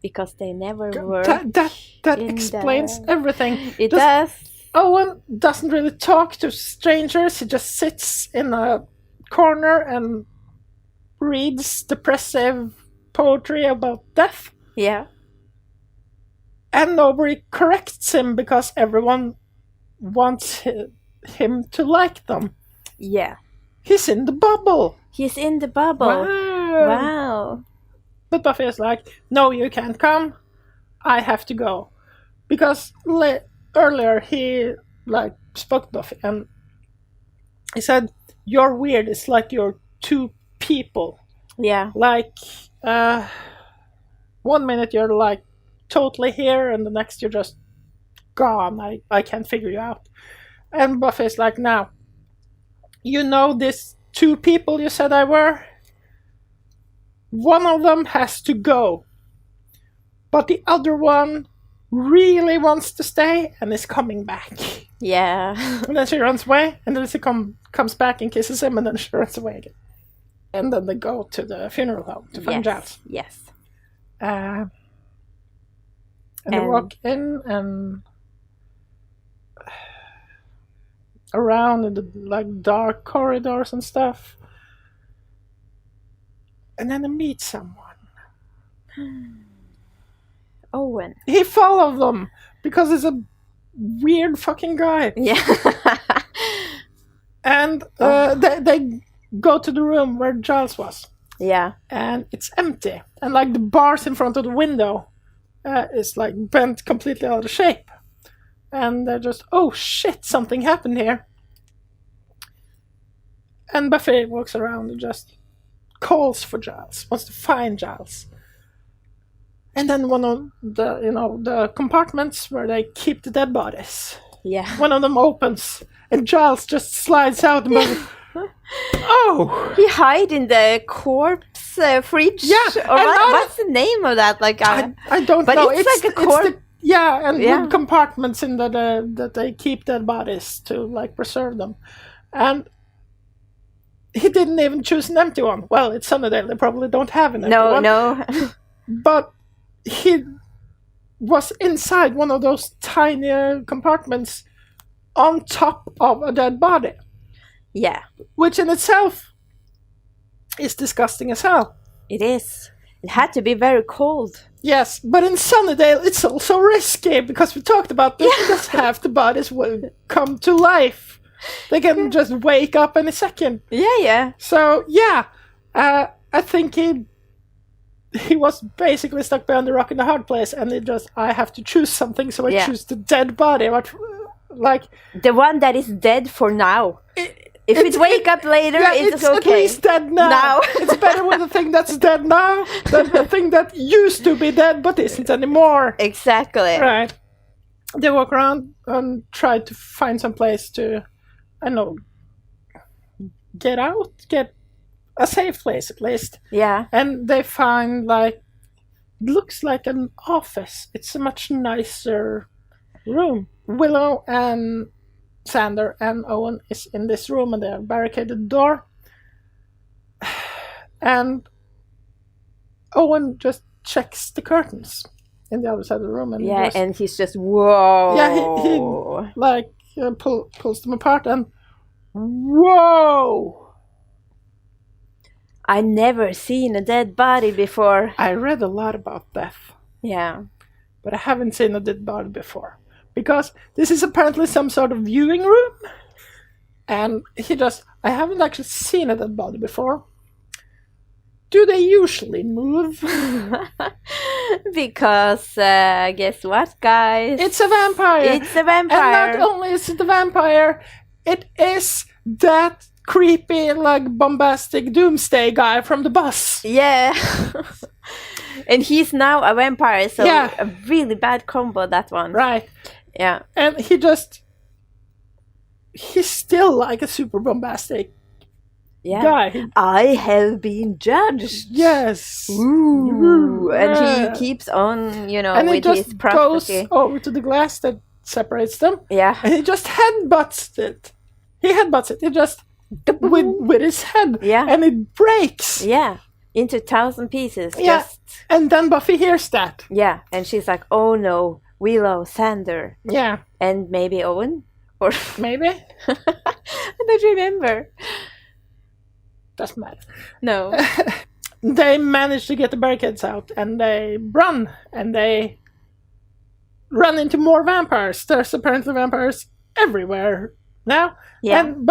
Because they never work.
That explains everything.
It does.
Owen doesn't really talk to strangers. He just sits in a corner and reads depressive poetry about death.
Yeah.
And nobody corrects him because everyone wants him to like them.
Yeah.
He's in the bubble.
He's in the bubble. Wow.
But Buffy is like, no, you can't come. I have to go. Because earlier he spoke to Buffy and he said, you're weird. It's like you're two people.
Yeah.
Like, 1 minute you're like totally here and the next you're just gone. I can't figure you out. And Buffy's like, now, you know these two people you said I were? One of them has to go. But the other one really wants to stay and is coming back.
Yeah.
And then she runs away, and then she comes back and kisses him, and then she runs away again. And then they go to the funeral home to find Giles.
Yes.
And they walk in and around in the dark corridors and stuff. And then they meet someone.
Owen.
He followed them because he's a weird fucking guy.
Yeah.
And they go to the room where Giles was.
Yeah.
And it's empty. And the bars in front of the window is bent completely out of shape. And they're just, oh shit, something happened here. And Buffy walks around and just calls for Giles, wants to find Giles. And then one of the compartments where they keep the dead bodies.
Yeah.
One of them opens and Giles just slides out and oh!
He hide in the corpse fridge.
Yeah.
Or what's the name of that?
I don't know.
It's like a corpse.
With compartments in that they keep dead bodies to preserve them. And he didn't even choose an empty one. Well, it's Sunnydale. They probably don't have an empty one.
No.
But he was inside one of those tiny compartments on top of a dead body.
Yeah.
Which in itself is disgusting as hell.
It is. It had to be very cold.
Yes, but in Sunnydale it's also risky because we talked about this because half the bodies will come to life. They can just wake up in a second.
Yeah.
So, I think he was basically stuck behind the rock in the hard place and I have to choose something, so I choose the dead body.
The one that is dead for now. If it wake up later, it's okay.
At least dead now. It's better with a thing that's dead now than a thing that used to be dead but isn't anymore.
Exactly.
Right. They walk around and try to find some place to, get out, get a safe place at least.
Yeah.
And they find looks like an office. It's a much nicer room. Willow and Xander and Owen is in this room and they have barricaded the door. And Owen just checks the curtains in the other side of the room. And
and he's just, whoa.
Yeah, he pulls them apart and whoa.
I never seen a dead body before.
I read a lot about death,
Yeah.
but I haven't seen a dead body before. Because this is apparently some sort of viewing room. And I haven't actually seen a dead body before. Do they usually move?
Because guess what, guys?
It's a vampire!
It's a vampire.
And not only is it a vampire, it is that creepy, like, bombastic doomsday guy from the bus.
Yeah. And he's now a vampire, so
Yeah.
a really bad combo, that one.
Right.
Yeah.
And he's still like a super bombastic
Yeah.
guy.
I have been judged.
Yes.
Ooh. And
Yeah.
he keeps on, you know,
And he
with his
just goes
prophecy.
over to the glass that separates them,
Yeah.
and he just headbutts it. He headbutts it. He just with his head,
Yeah.
and it breaks.
Yeah. Into 1,000 pieces.
Yeah.
Just,
And then Buffy hears that.
yeah. And she's like, oh no, Willow, Sander,
Yeah,
and maybe Owen? Or
maybe.
I don't remember.
Doesn't matter.
No.
They manage to get the barricades out, and they run, and they run into more vampires. There's apparently vampires everywhere now.
Yeah.
And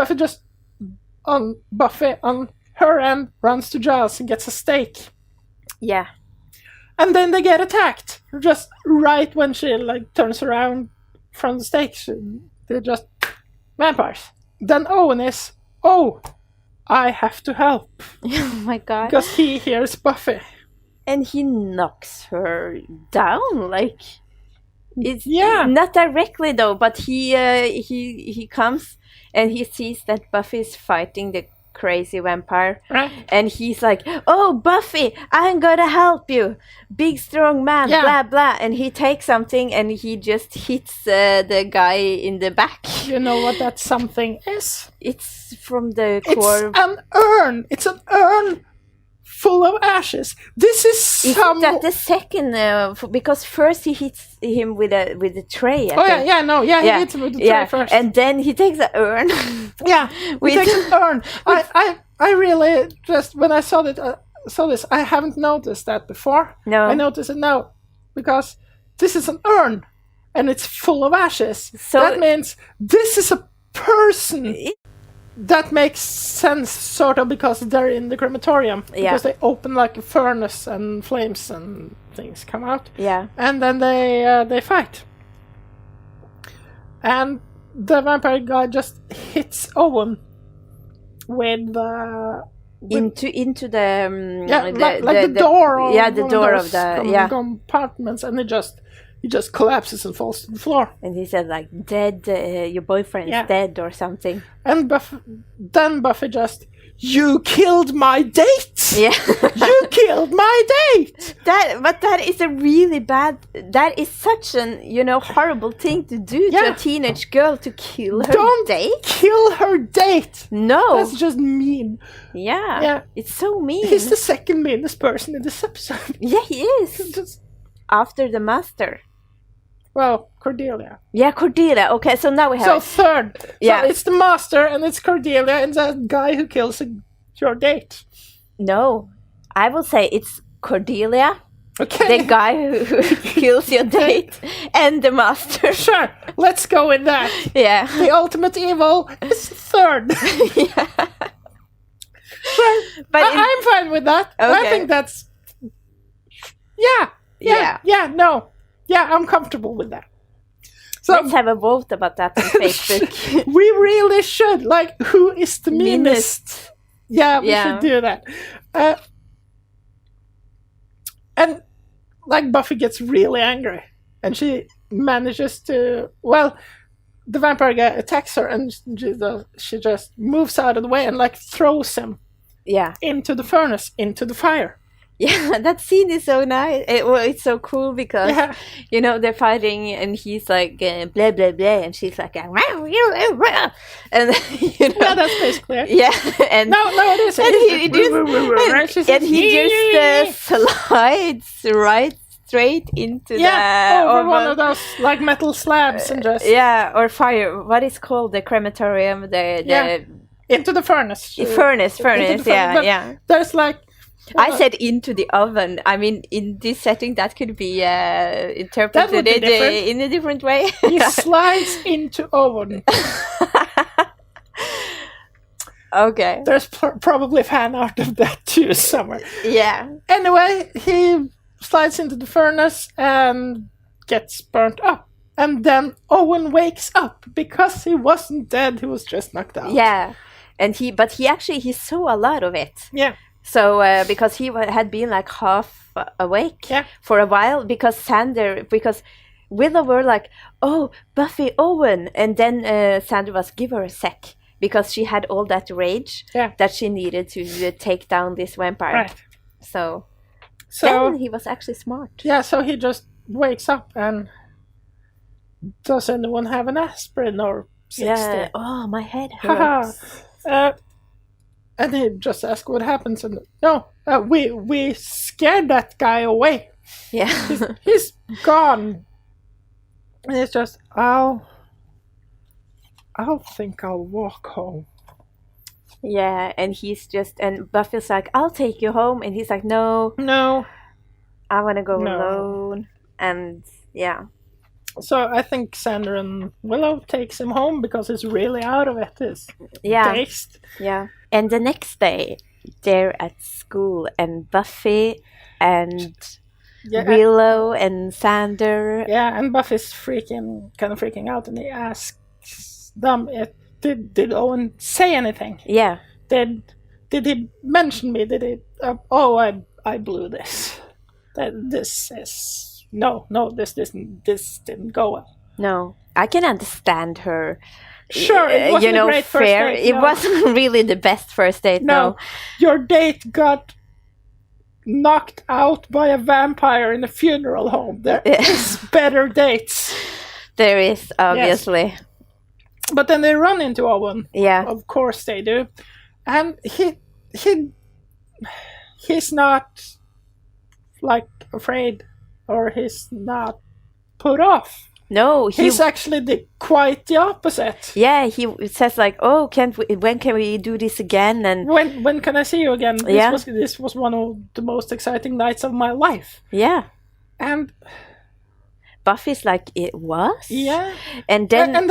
Buffy on her end runs to Giles and gets a stake.
Yeah.
And then they get attacked. Just right when she turns around from the stake. They're just vampires. Then Owen is, I have to help.
Oh my god.
Because he hears Buffy.
And he knocks her down, like it's
Yeah.
not directly though, but he comes and he sees that Buffy's fighting the crazy vampire,
Right?
and he's like, oh Buffy, I'm gonna help you, big strong man,
Yeah.
blah blah, and he takes something and he just hits the guy in the back.
You know what that something is?
It's from the
It's
core.
an urn. It's an urn full of ashes. This is
Isn't that the second? Because first he hits him with a tray. I think.
He hits him with the tray first.
And then he takes an urn.
Yeah,
With-
he takes an urn. I really just when I saw this, I haven't noticed that before.
No.
I noticed it now because this is an urn and it's full of ashes.
So-
that means this is a person.
It-
That makes sense, sort of, because they're in the crematorium.
Yeah.
Because they open like a furnace and flames and things come out.
Yeah.
And then they fight. And the vampire guy just hits Owen with
Into the
the door. Of
yeah, the
one
door
those
of the
compartments, and he just collapses and falls to the floor.
and he said like dead, your boyfriend's
Yeah.
dead or something.
And Buffy just, you killed my date.
Yeah.
You killed my date.
That is a really bad. That is such an horrible thing to do to
Yeah.
a teenage girl, to kill her
Don't
date.
kill her date.
No.
That's just mean.
Yeah. It's so mean.
He's the second meanest person in this episode.
Yeah, he is.
Just,
After the master.
well, Cordelia.
Yeah, Cordelia. Okay, so now we have.
So third.
Yeah.
So it's the master and it's Cordelia and that guy who kills your date.
No, I will say it's Cordelia,
Okay.
the guy who kills your date, and the master.
Sure. Let's go with that.
Yeah.
The ultimate evil is third.
Yeah.
Sure.
But
I'm fine with that. I
Okay.
think that's. Yeah. No. Yeah, I'm comfortable with that. So
let's have a vote about that on Facebook.
we really should. Like, who is the meanest? Yeah, we
Yeah.
should do that. And like Buffy gets really angry, and she manages to. Well, the vampire guy attacks her, and she just moves out of the way and like throws him
Yeah.
into the furnace, into the fire.
Yeah, that scene is so nice. It's so cool because
Yeah.
they're fighting and he's like blah blah blah, and she's like and
Yeah, that's basically it.
yeah, and
No, it is.
and he
Right,
just, and he just slides right straight into
over
the
one of those like metal slabs and just
or fire. What is called the crematorium? The
into the furnace.
Furnace,
But
yeah.
there's like...
I said into the oven. I mean, in this setting, that could be interpreted in a different way.
He slides into oven.
Okay.
There's probably fan art of that too somewhere.
Yeah.
Anyway, he slides into the furnace and gets burnt up. And then Owen wakes up because he wasn't dead, he was just knocked out.
Yeah. And he saw a lot of it.
Yeah.
So because he had been like half awake for a while, because Willow were like, oh, Buffy, Owen, and then Xander was, give her a sec, because she had all that rage that she needed to take down this vampire.
Right.
So then he was actually smart.
Yeah, so he just wakes up and does anyone have an aspirin or 60?
Yeah. Oh, my head hurts.
And he just asks what happens, and we scared that guy away.
Yeah.
He's gone. And it's just, I'll think I'll walk home.
Yeah, and Buffy's like, I'll take you home, and he's like, no, I want to go alone. And yeah.
So I think Xander and Willow takes him home because he's really out of it. His taste.
Yeah. And the next day, they're at school, and Buffy and Willow and Xander.
Yeah, and Buffy's kind of freaking out, and he asks them, did Owen say anything?
Yeah.
Did he mention me? Did he? I blew this. This didn't go well.
No, I can understand her.
Sure, it wasn't a great first date.
It wasn't really the best first date. No,
your date got knocked out by a vampire in a funeral home. There is better dates.
There is, obviously.
Yes. But then they run into Owen.
Yeah,
of course they do, and he's not like afraid, or he's not put off.
No,
he's actually quite the opposite.
Yeah, he says like, "Oh, when can we do this again?" And
when can I see you again? This was one of the most exciting nights of my life.
Yeah,
and
Buffy's like, it was.
Yeah,
and then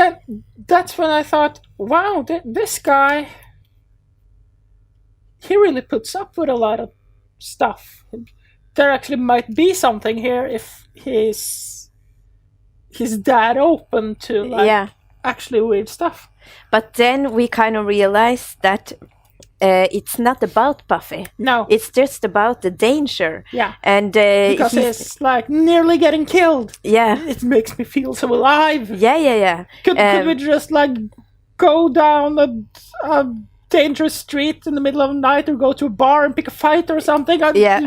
that's when I thought, wow, this guy, he really puts up with a lot of stuff. There actually might be something here if he's that open to actually weird stuff.
But then we kind of realize that it's not about Buffy.
No,
it's just about the danger.
Yeah,
and
because he's like nearly getting killed.
Yeah,
it makes me feel so alive.
Yeah.
Could we just like go down a dangerous street in the middle of the night, or go to a bar and pick a fight or something?
Yeah,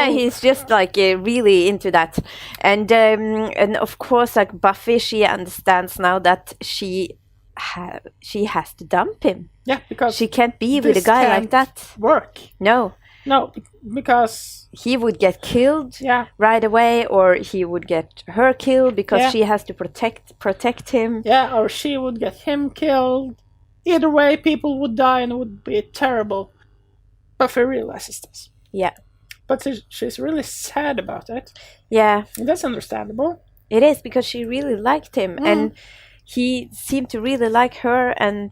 he's just like really into that, and of course, like Buffy, she understands now that she has to dump him.
Yeah, because
she can't be with a guy like that.
Work.
No,
because
he would get killed right away, or he would get her killed because she has to protect him.
Yeah, or she would get him killed. Either way, people would die and it would be terrible. Buffy realizes this.
Yeah.
But she's really sad about it.
Yeah.
And that's understandable.
It is, because she really liked him. And he seemed to really like her. And,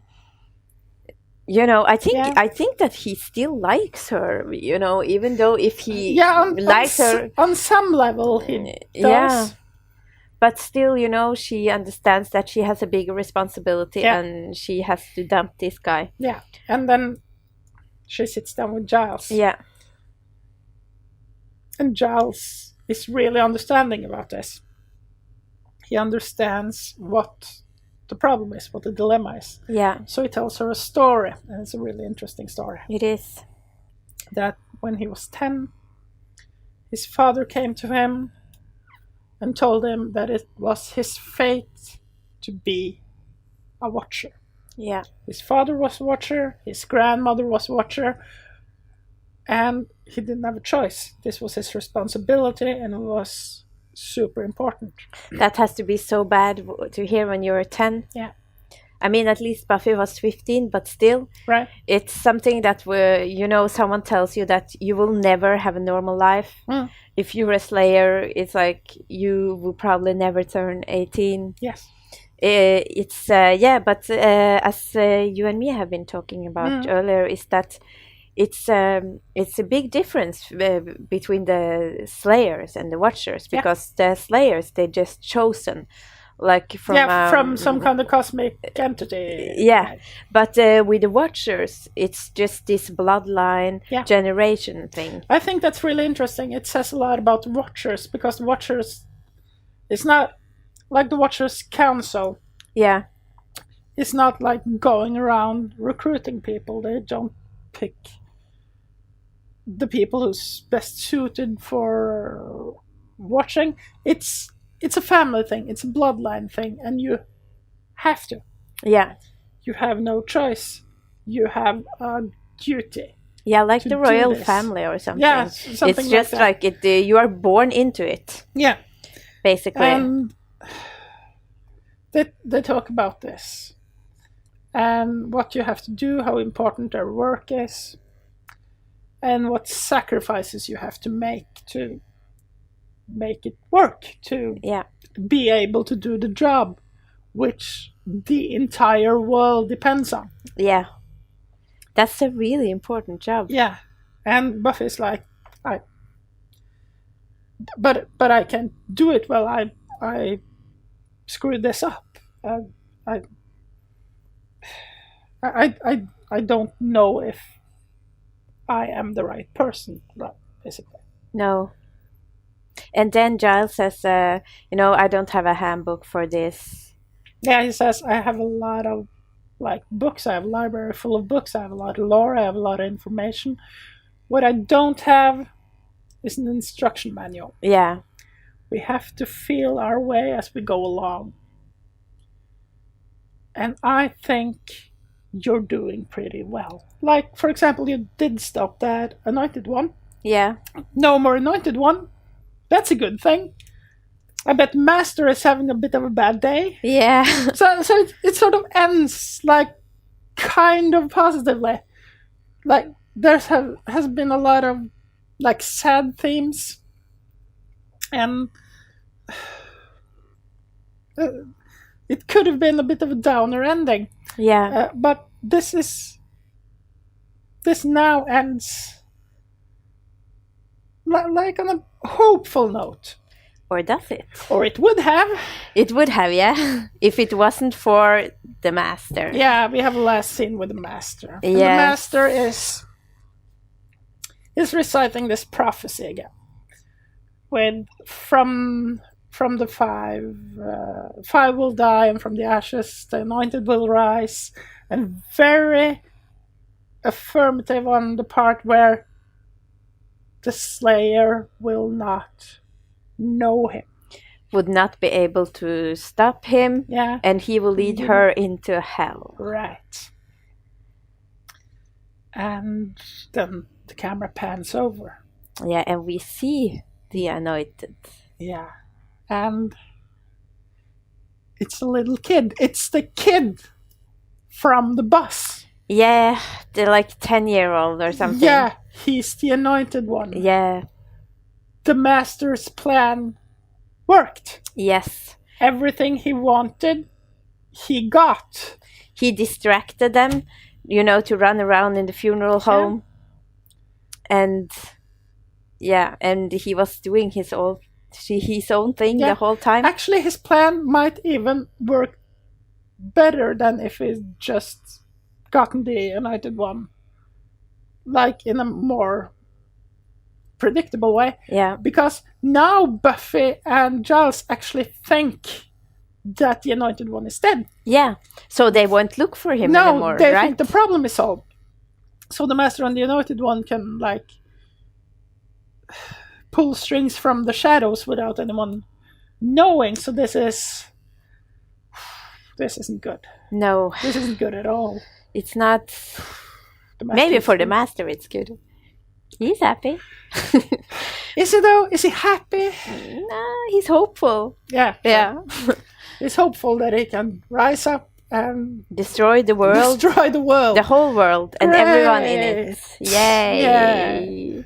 I think that he still likes her, even though if he likes her...
On some level, he does.
Yeah. But still, she understands that she has a bigger responsibility and she has to dump this guy.
Yeah, and then she sits down with Giles.
Yeah.
And Giles is really understanding about this. He understands what the problem is, what the dilemma is.
Yeah.
So he tells her a story, and it's a really interesting story.
It is.
That when he was 10, his father came to him and told him that it was his fate to be a watcher.
Yeah.
His father was a watcher, his grandmother was a watcher, and he didn't have a choice. This was his responsibility, and it was super important.
That has to be so bad to hear when you're 10.
Yeah.
I mean, at least Buffy was 15, but still,
Right.
it's something that someone tells you that you will never have a normal life. If you're a Slayer, it's like you will probably never turn 18.
Yes.
But as you and me have been talking about earlier, is that it's a big difference between the Slayers and the Watchers, because the Slayers, they just chosen. Like
from some kind of cosmic entity.
Yeah, but with the Watchers, it's just this bloodline generation thing.
I think that's really interesting. It says a lot about Watchers, because the Watchers, it's not like the Watchers Council.
Yeah.
It's not like going around recruiting people. They don't pick the people who's best suited for watching. It's a family thing. It's a bloodline thing, and you have to.
Yeah.
You have no choice. You have a duty.
Yeah, like the royal family or something.
Yeah, something
it's just like it. You are born into it.
Yeah,
basically.
And they talk about this and what you have to do, how important their work is, and what sacrifices you have to make it work, to be able to do the job which the entire world depends on.
Yeah, that's a really important job.
Yeah, and Buffy's like, but I can't do it. Well, I screwed this up. I don't know if I am the right person, basically.
No. And then Giles says, I don't have a handbook for this.
Yeah, he says, I have a lot of books. I have a library full of books. I have a lot of lore. I have a lot of information. What I don't have is an instruction manual.
Yeah.
We have to feel our way as we go along. And I think you're doing pretty well. Like, for example, you did stop that Anointed One.
Yeah.
No more Anointed One. That's a good thing. I bet Master is having a bit of a bad day.
Yeah.
so it sort of ends like kind of positively. Like there has been a lot of like sad themes, and it could have been a bit of a downer ending.
Yeah.
But this now ends like on a hopeful note.
Or does it?
Or it would have.
It would have, yeah. If it wasn't for the Master.
Yeah, we have a last scene with the Master.
Yes.
And the Master is reciting this prophecy again. With from the five will die, and from the ashes the anointed will rise. And very affirmative on the part where the Slayer will not know him,
would not be able to stop him, and he will lead her into hell.
Right. And then the camera pans over.
Yeah, and we see the Anointed.
Yeah. And it's a little kid. It's the kid from the bus.
Yeah, the like 10-year-old or something.
Yeah, he's the Anointed One.
Yeah.
The Master's plan worked.
Yes.
Everything he wanted, he got.
He distracted them, to run around in the funeral home. And he was doing his own thing the whole time.
Actually, his plan might even work better than if he'd just gotten the United One, like in a more predictable way.
Yeah.
Because now Buffy and Giles actually think that the Anointed One is dead.
Yeah. So they won't look for him anymore,
they
right?
think the problem is solved. So the Master and the Anointed One can pull strings from the shadows without anyone knowing. So this isn't good.
No.
This isn't good at all.
It's not. Maybe for the Master it's good. He's happy.
Is he though? Is he happy?
No, he's hopeful.
Yeah.
Yeah.
He's hopeful that he can rise up
Destroy the world.
Destroy the world.
The whole world and everyone in it. Yay!
Yeah.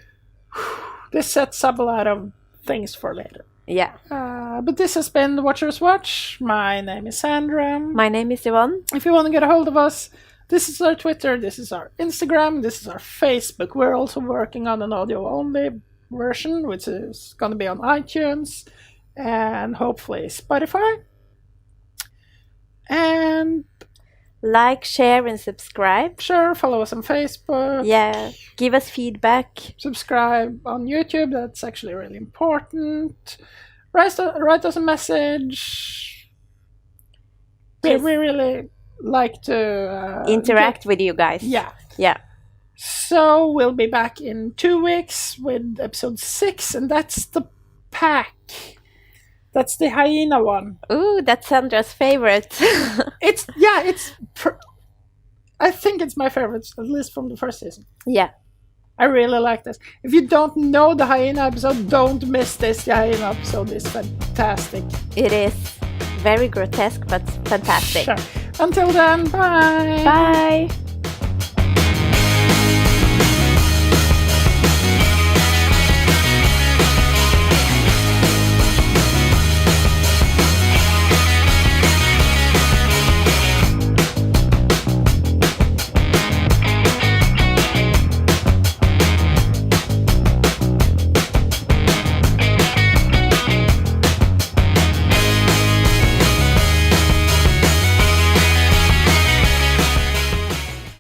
This sets up a lot of things for later.
Yeah.
But this has been Watchers Watch. My name is Sandra.
My name is Yvonne.
If you want to get a hold of us, this is our Twitter, this is our Instagram, this is our Facebook. We're also working on an audio-only version, which is going to be on iTunes and hopefully Spotify. And
like, share, and subscribe.
Sure, follow us on Facebook.
Yeah, give us feedback.
Subscribe on YouTube, that's actually really important. Write us a message. We really like to
interact with you guys.
Yeah.
Yeah.
So we'll be back in 2 weeks with episode 6, and that's the pack. That's the hyena one.
Ooh, that's Sandra's favorite.
I think it's my favorite, at least from the first season.
Yeah.
I really like this. If you don't know the hyena episode, don't miss this. The hyena episode is fantastic.
It is very grotesque, but fantastic.
Sure. Until then, bye.
Bye.